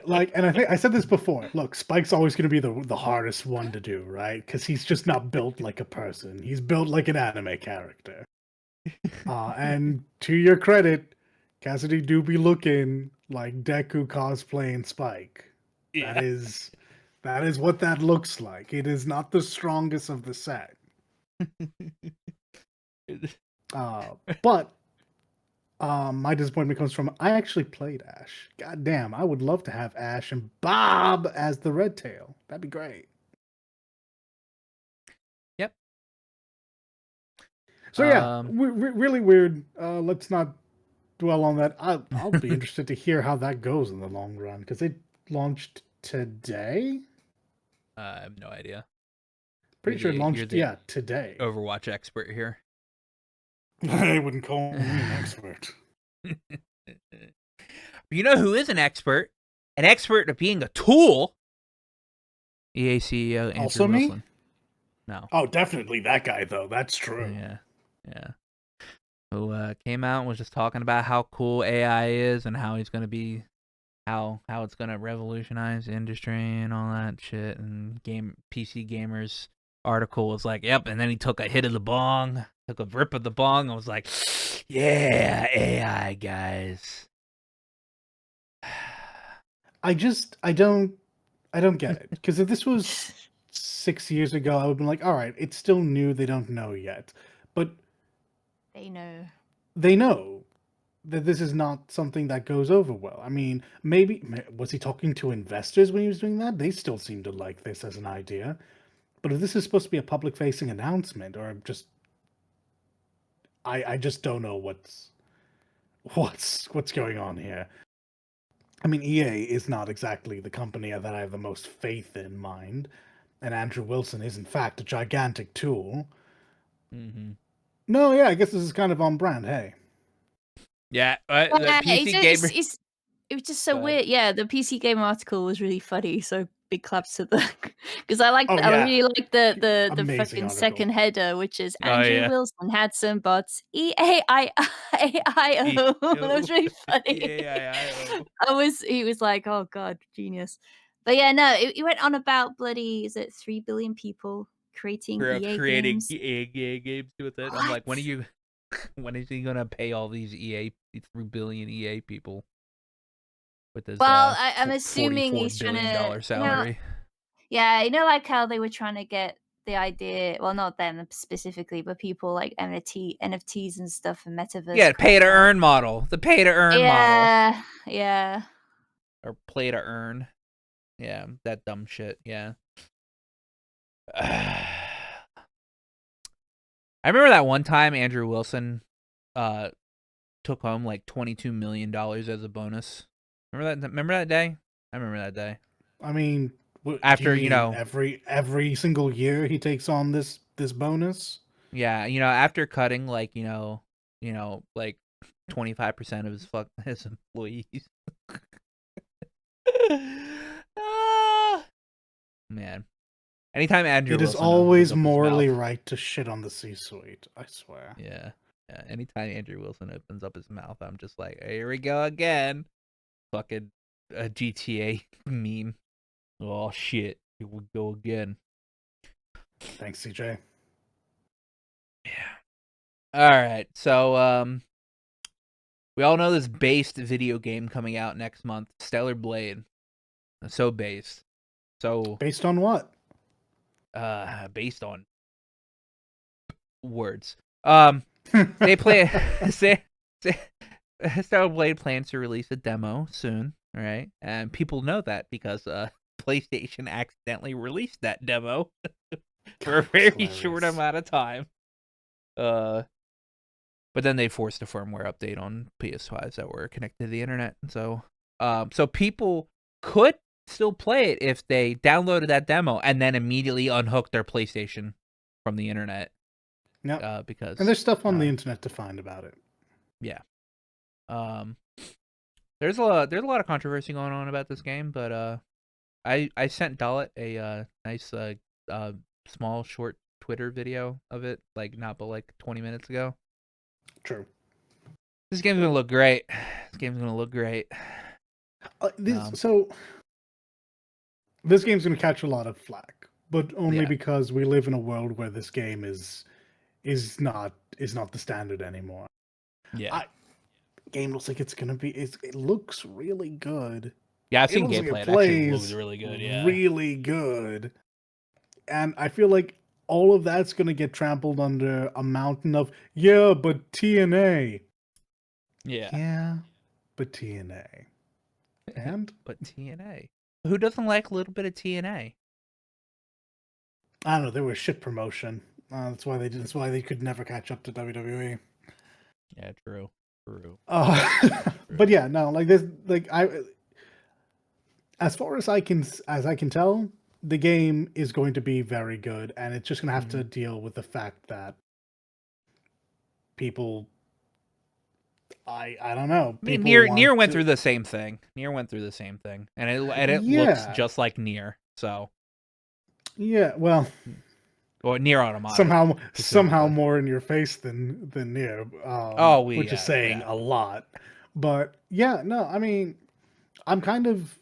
like, and I think I said this before. Look, Spike's always going to be the hardest one to do, right? Because he's just not built like a person. He's built like an anime character. And to your credit, Cassidy do be looking like Deku cosplaying Spike. Yeah. That is what that looks like. It is not the strongest of the set. But my disappointment comes from I actually played Ash. God damn, I would love to have Ash and Bob as the Red Tail. That'd be great. Yep. So yeah, really weird. Let's not dwell on that. I'll be interested to hear how that goes in the long run because it launched today. I have no idea. Pretty sure it launched today. Overwatch expert here. I wouldn't call me an expert. You know who is an expert? An expert at being a tool. EA CEO Andrew Also Wilson. Me? No. Oh, definitely that guy though. That's true. Yeah. Who came out and was just talking about how cool AI is and how he's gonna be, how it's gonna revolutionize the industry and all that shit. And PC gamers article was like, yep. And then he took a hit of the bong, took a rip of the bong, and was like, yeah, AI guys. I don't get it because if this was 6 years ago, I would have been like, all right, it's still new. They don't know yet, but They know that this is not something that goes over well. I mean, maybe was he talking to investors when he was doing that? They still seem to like this as an idea. But if this is supposed to be a public-facing announcement, or just, I just don't know what's going on here. I mean, EA is not exactly the company that I have the most faith in mind, and Andrew Wilson is in fact a gigantic tool. Mm-hmm. No, yeah, I guess this is kind of on brand. Hey, yeah, the PC gamer. It was just so weird. Yeah, the PC Gamer article was really funny. So big claps to the because I really like the Amazing fucking article. Second header, which is Andrew Wilson had some bots. EAIO. That was really funny. He was like, oh god, genius. But yeah, no, it went on about bloody, is it 3 billion people creating EA games? EA games with it. What? I'm like, when is he gonna pay all these 3 billion EA people with his I'm assuming he's $44 billion trying to salary? Like how they were trying to get the idea, well, not them specifically, but people like NFTs and stuff and metaverse. Yeah, pay to earn model. The pay to earn model. Yeah. Or play to earn. Yeah, that dumb shit. Yeah. I remember that one time Andrew Wilson took home like $22 million as a bonus. Remember that day? I remember that day. I mean, after every single year he takes on this bonus. Yeah, after cutting like like 25% of his employees. Man, anytime Andrew It is Wilson always morally right to shit on the C-suite. I swear. Yeah. Anytime Andrew Wilson opens up his mouth, I'm just like, here we go again. Fucking a GTA meme. Oh shit, here we go again. Thanks, CJ. Yeah. All right, so we all know this based video game coming out next month, Stellar Blade. So based. So based on what? based on words. They play. Stellar Blade plans to release a demo soon, right? And people know that because PlayStation accidentally released that demo for a very short hilarious. amount of time. But then they forced a firmware update on PS5s that were connected to the internet. So people could still play it if they downloaded that demo and then immediately unhooked their PlayStation from the internet. Yep. Because And there's stuff on the internet to find about it. yeah. There's a lot of controversy going on about this game, but I sent Dalit a nice small short Twitter video of it, like 20 minutes ago. True. This game's gonna look great. This game's gonna catch a lot of flack, but only Yeah. because we live in a world where this game is not the standard anymore. Yeah. Game looks like it's gonna be. It looks really good. Yeah, I've seen looks like gameplay. it It actually looks plays really good. Yeah. really good. And I feel like all of that's gonna get trampled under a mountain of but TNA. Yeah. Yeah, but TNA. And But TNA. Who doesn't like a little bit of TNA? I don't know. They were shit promotion. That's why they could never catch up to WWE. Yeah, true. But yeah, no, like this, as far as I can tell, the game is going to be very good, and it's just gonna have to deal with the fact that people, I don't know. I mean, People Nier went through the same thing. And it looks just like Nier. So yeah, well, or Nier Automata. somehow more in your face than Nier. Which is saying a lot. But yeah, no, I mean, I'm kind of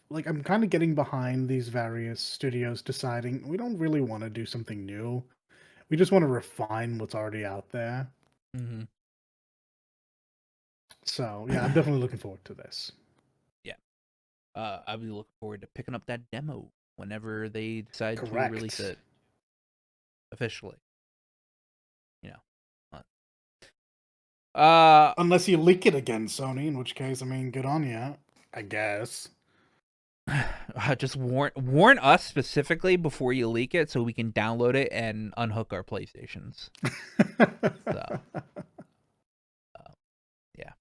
getting behind these various studios deciding we don't really want to do something new. We just want to refine what's already out there. Mm-hmm. So yeah, I'm definitely looking forward to this. Yeah. I'll be looking forward to picking up that demo whenever they decide to release it officially. You know. Unless you leak it again, Sony, in which case, I mean, good on you, I guess. Just warn us specifically before you leak it so we can download it and unhook our PlayStations. So, yeah.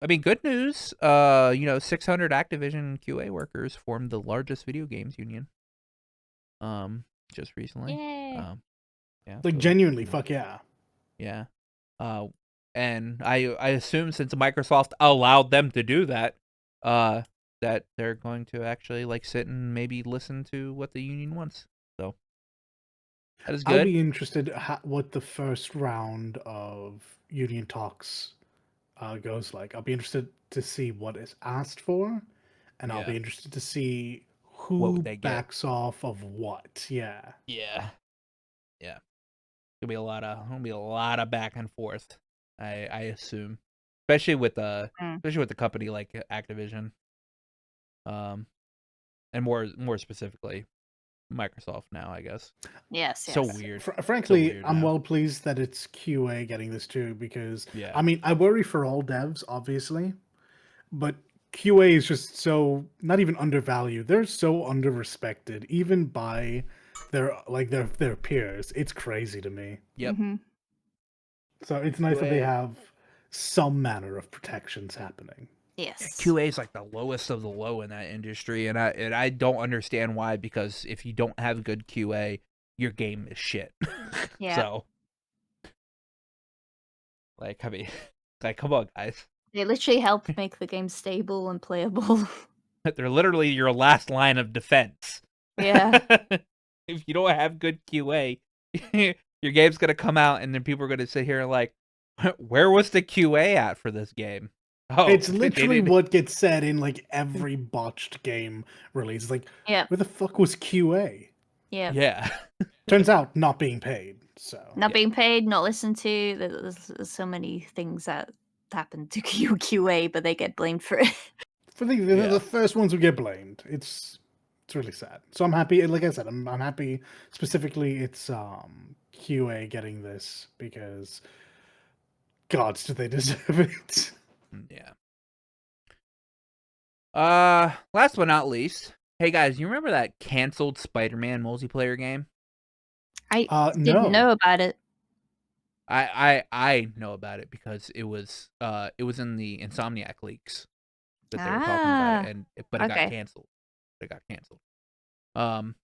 I mean, good news. 600 Activision QA workers formed the largest video games union. Just recently. Yay. Yeah. Like genuinely, fuck yeah. Yeah. And I assume since Microsoft allowed them to do that, that they're going to actually sit and maybe listen to what the union wants. So that is good. I'll be interested what the first round of union talks goes like. I'll be interested to see what is asked for, and I'll be interested to see who backs off of what. Yeah. Yeah. Gonna be a lot of back and forth. I assume, especially with a company like Activision, and more specifically, Microsoft now, I guess. Yes. So weird. Frankly, so weird I'm now. well pleased that it's QA getting this too, because Yeah. I mean, I worry for all devs, obviously, but QA is just so not even undervalued. They're so underrespected, even by their peers. It's crazy to me. Yep. Mm-hmm. So it's nice that they have some manner of protections happening. Yes. QA is like the lowest of the low in that industry, and I don't understand why, because if you don't have good QA, your game is shit. Yeah. So, I mean, come on, guys. They literally help make the game stable and playable. They're literally your last line of defense. Yeah. If you don't have good QA, your game's gonna come out, and then people are gonna sit here and where was the QA at for this game? Oh, it's literally what gets said in every botched game release. Where the fuck was QA? Yeah. Turns out not being paid. So not being paid, not listened to. There's so many things that happen to QA, but they get blamed for it. For the first ones who get blamed. It's It's really sad. So I'm happy. Like I said, I'm happy. Specifically, it's QA getting this because, gods, do they deserve it? Yeah. Last but not least, hey guys, you remember that canceled Spider-Man multiplayer game? I didn't No. know about it. I know about it because it was in the Insomniac leaks that they were talking about it, Ah, but it got okay. canceled. It got canceled. Um,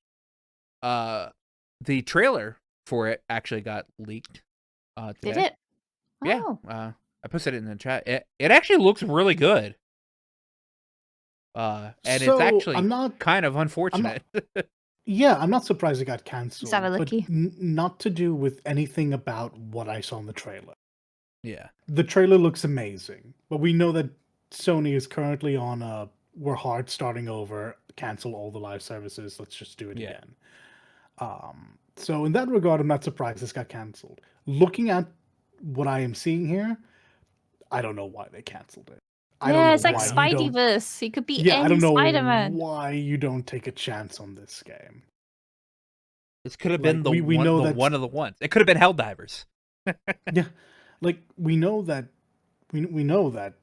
the trailer for it actually got leaked Did today. it? Yeah. Oh, I posted it in the chat. It actually looks really good. And it's So actually kind of I'm not. unfortunate. Yeah, I'm not surprised it got let's have a cancelled, but looky. not to do with anything about what I saw in the trailer. Yeah. The trailer looks amazing, but we know that Sony is currently on a we're hard starting over, cancel all the live services, let's just do it Yeah. again. So in that regard, I'm not surprised this got cancelled. Looking at what I am seeing here, I don't know why they canceled it. I don't Yeah, know it's like why you don't. Spideyverse. He could be Yeah, I any don't know Spider-Man. why you don't take a chance on this game. This could have Like been we know the that. one of the ones. It could have been Helldivers. Yeah, like we know that we know that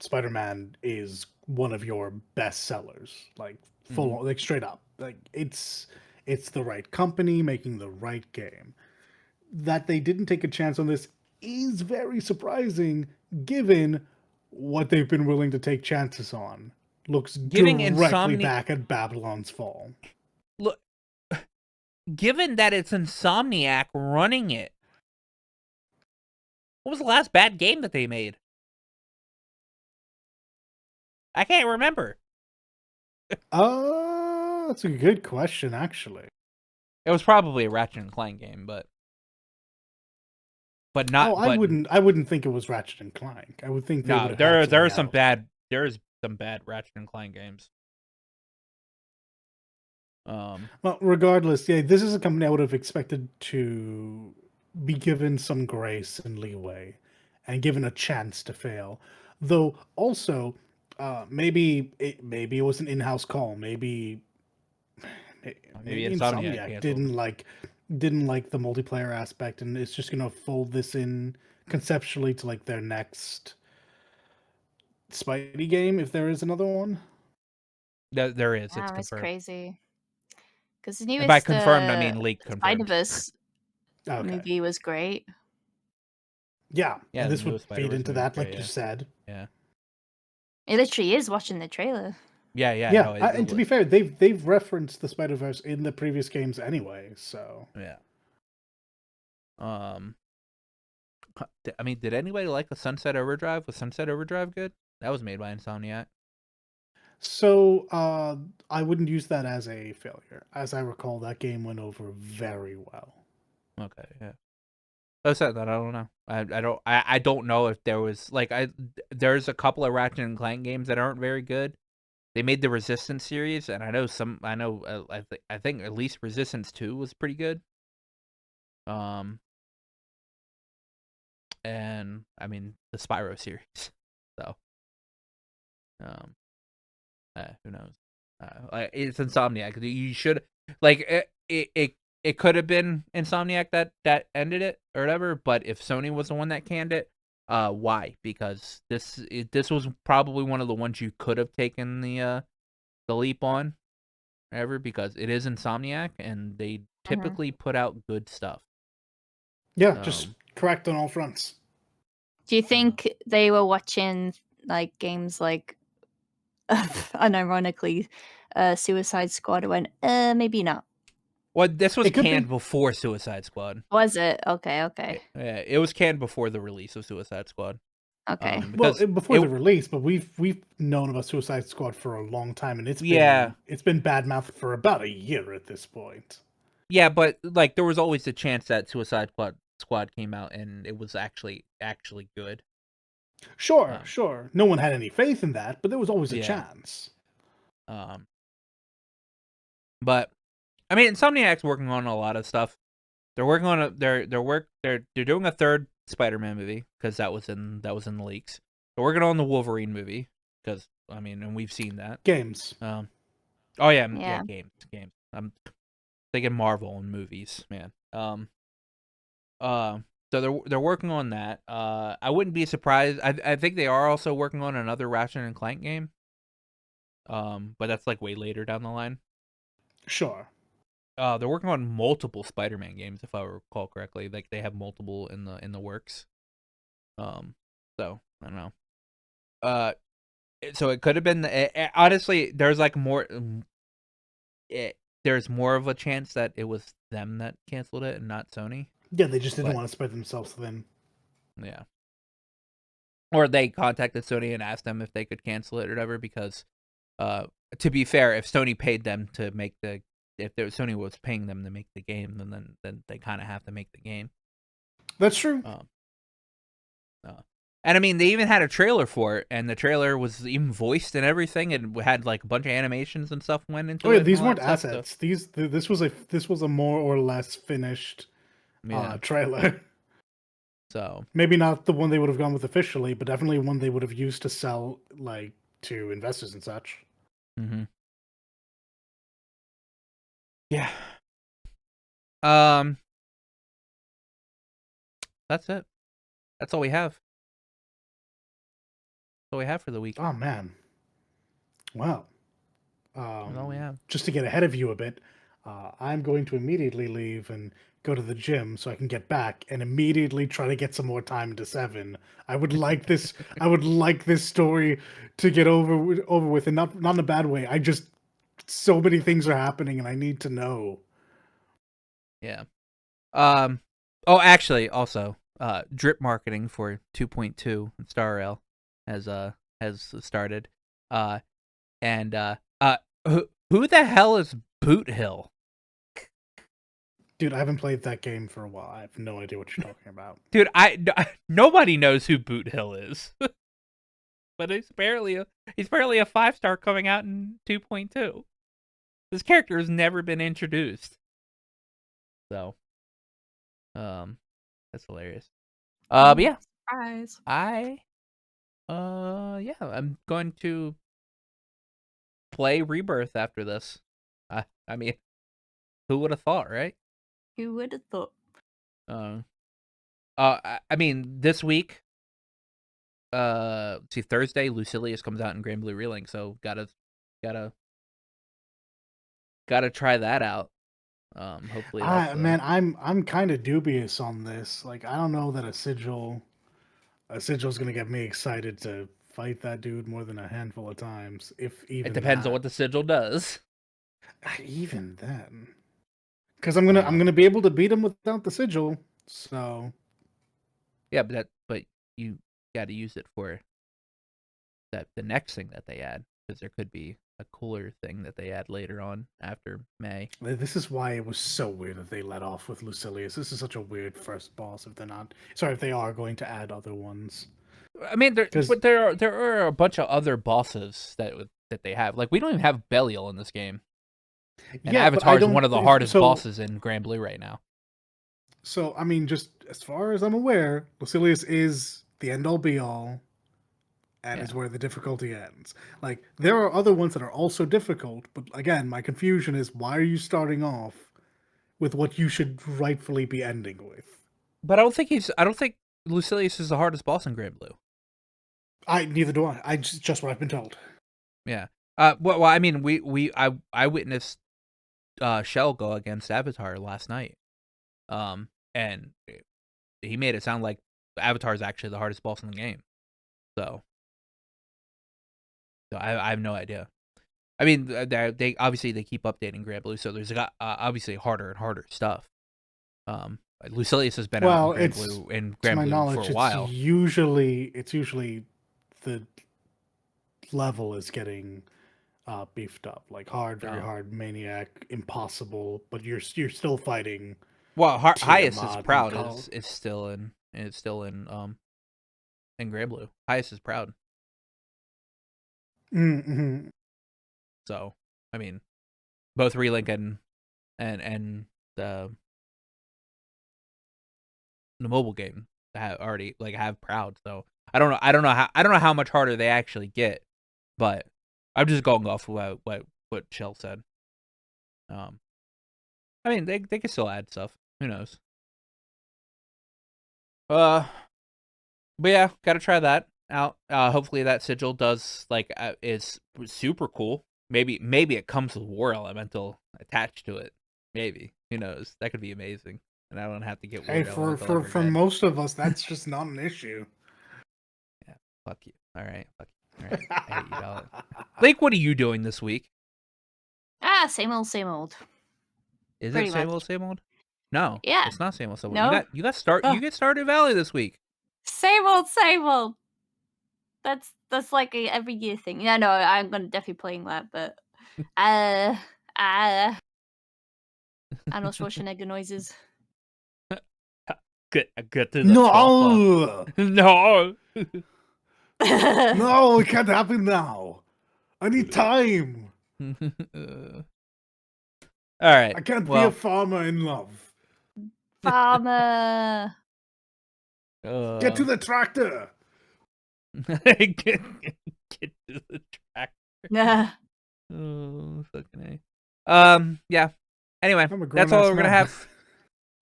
Spider-Man is one of your best sellers, like full like straight up. Like it's the right company making the right game. That they didn't take a chance on this is very surprising given what they've been willing to take chances on. Looks Giving directly back at Babylon's Fall. Look, given that it's Insomniac running it, what was the last bad game that they made? I can't remember. That's a good question, actually. It was probably a Ratchet and Clank game, but not. Oh, I wouldn't think it was Ratchet and Clank. I would think they would No, have had there are something some else. bad Ratchet and Clank games. Well, regardless, yeah, this is a company I would have expected to be given some grace and leeway and given a chance to fail. Though also, maybe it was an in-house call. Maybe maybe maybe Insomniac Insomniac canceled. didn't like the multiplayer aspect and it's just gonna fold this in conceptually to like their next Spidey game if there is another one. There is. It's Damn, it's confirmed. crazy. Because the And by newest confirmed, I mean leak confirmed. Spider-Verse Okay. movie was great. Yeah, Yeah, and the this would newest feed Spider-Verse into movie was that, great, like you yeah. said. Yeah. It literally is watching the trailer. Yeah. Yeah, No, and to be fair, they've referenced the Spider-Verse in the previous games anyway, so yeah. I mean, did anybody like the Sunset Overdrive? Was Sunset Overdrive good? That was made by Insomniac. so I wouldn't use that as a failure. As I recall, that game went over very well. Okay, yeah. I said that I don't know. I don't know if there was there's a couple of Ratchet and Clank games that aren't very good. They made the Resistance series, and I think at least Resistance 2 was pretty good. And I mean the Spyro series. So, who knows? It's Insomniac. You should it could have been Insomniac that ended it or whatever. But if Sony was the one that canned it, why? Because this was probably one of the ones you could have taken the leap on, ever, because it is Insomniac and they typically put out good stuff. Yeah, just correct on all fronts. Do you think they were watching like games like, unironically, Suicide Squad and went, maybe not? Well, this was It could canned be. before Suicide Squad. Was it? Okay. Yeah, it was canned before the release of Suicide Squad. Okay. Well, Because before the release, but we've known about Suicide Squad for a long time, and it's been badmouthed for about a year at this point. Yeah, but like there was always a chance that Suicide Squad came out and it was actually good. Sure. No one had any faith in that, but there was always a chance. But I mean, Insomniac's working on a lot of stuff. They're working on they're doing a third Spider-Man movie because that was in the leaks. They're working on the Wolverine movie because I mean, and we've seen that games. Oh yeah, Yeah. games. I'm thinking Marvel and movies, man. So they're working on that. I wouldn't be surprised. I think they are also working on another Ratchet and Clank game. But that's like way later down the line. Sure. They're working on multiple Spider-Man games, if I recall correctly. Like they have multiple in the works. So I don't know. So it could have been. Honestly, there's like more. There's more of a chance that it was them that canceled it and not Sony. Yeah, they just didn't But want to spread themselves thin. yeah, or they contacted Sony and asked them if they could cancel it or whatever. Because, to be fair, if Sony paid them to make Sony was paying them to make the game, then they kind of have to make the game. That's true. And I mean, they even had a trailer for it, and the trailer was even voiced and everything, and had like a bunch of animations and stuff went into it. Oh yeah, and these all weren't that stuff, assets. This was a more or less finished yeah. trailer. So Maybe not the one they would have gone with officially, but definitely one they would have used to sell like to investors and such. yeah. That's it. That's all we have. That's all we have for the week. Oh man. Wow. That's all we have. Just to get ahead of you a bit, I'm going to immediately leave and go to the gym so I can get back and immediately try to get some more time into 7. I would like this. I would like this story to get over with, and not in a bad way. I just so many things are happening, and I need to know. Yeah. Oh, actually, also, drip marketing for 2.2 in Star Rail has started. And who the hell is Boot Hill? Dude, I haven't played that game for a while. I have no idea what you're talking about. Dude, nobody knows who Boot Hill is. But he's apparently a 5-star coming out in 2.2. This character has never been introduced. So, that's hilarious. But yeah, Surprise. yeah, I'm going to play Rebirth after this. I mean, who would have thought, right? Who would have thought? I mean, this week, see, Thursday, Lucilius comes out in Grand Blue Relink, so gotta try that out. Hopefully, Man, I'm kind of dubious on this. Like, I don't know that a sigil's gonna get me excited to fight that dude more than a handful of times, if even. It depends on what the sigil does. Even then, because I'm gonna be able to beat him without the sigil. So yeah, but you got to use it for the next thing that they add, because there could be a cooler thing that they add later on after May. this is why it was so weird that they let off with Lucilius. This is such a weird first boss. If they're not, sorry, if they are going to add other ones. I mean, there are a bunch of other bosses that they have. Like, we don't even have Belial in this game. And yeah, Avatar is one of the hardest bosses in Grand Blue right now. So, I mean, just as far as I'm aware, Lucilius is the end-all be-all, and is where the difficulty ends. Like, there are other ones that are also difficult, but again, my confusion is, why are you starting off with what you should rightfully be ending with? But I don't think Lucilius is the hardest boss in Grand Blue. Neither do I. I just what I've been told. Yeah. Well, I mean, I witnessed Shell go against Avatar last night. And he made it sound like Avatar is actually the hardest boss in the game. So I have no idea. I mean, they obviously they keep updating Grand Blue, so there's obviously harder and harder stuff. Lucilius has been out in Grand Blue for a while. It's usually the level is getting beefed up, like hard, very hard, maniac, impossible, but you're still fighting. Well, highest is proud is still in Grand Blue. Highest is proud. Mm-hmm. So, I mean, both Relink and the mobile game have proud. So I don't know how much harder they actually get, but I'm just going off of what what Shell said. I mean, they could still add stuff. Who knows? But yeah, gotta try that out. Hopefully that sigil does is super cool. Maybe it comes with war elemental attached to it. Maybe, who knows? That could be amazing, and I don't have to get war Hey, elemental for ever again. most of us, that's just not an issue. Yeah, fuck you. All right, fuck you. All right, I hate you, Ballot. Blake, what are you doing this week? Same old, same old. Is Pretty it same much. old, same old? No, Yeah. it's not same old, same old. No? You get Stardew Valley this week. Same old, same old. That's like a every year thing. Yeah, no, I'm gonna definitely playing that, but Arnold Schwarzenegger noises. Get to the chopper. No, No. no, it can't happen now. I need time. All right. I can't be a farmer in love. Farmer. Get to the tractor. get to the track. Nah. Oh, fucking A. Yeah. Anyway, that's all we're gonna have.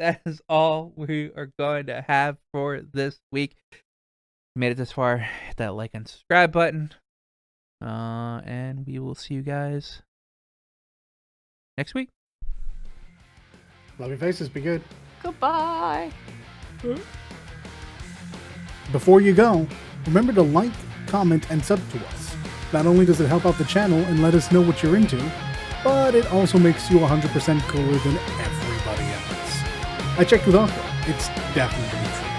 That is all we are going to have for this week. Made it this far, hit that like and subscribe button. And we will see you guys next week. Love your faces. Be good. Goodbye. Before you go, remember to like, comment, and sub to us. Not only does it help out the channel and let us know what you're into, but it also makes you 100% cooler than everybody else. I checked with Aqua. It's definitely true.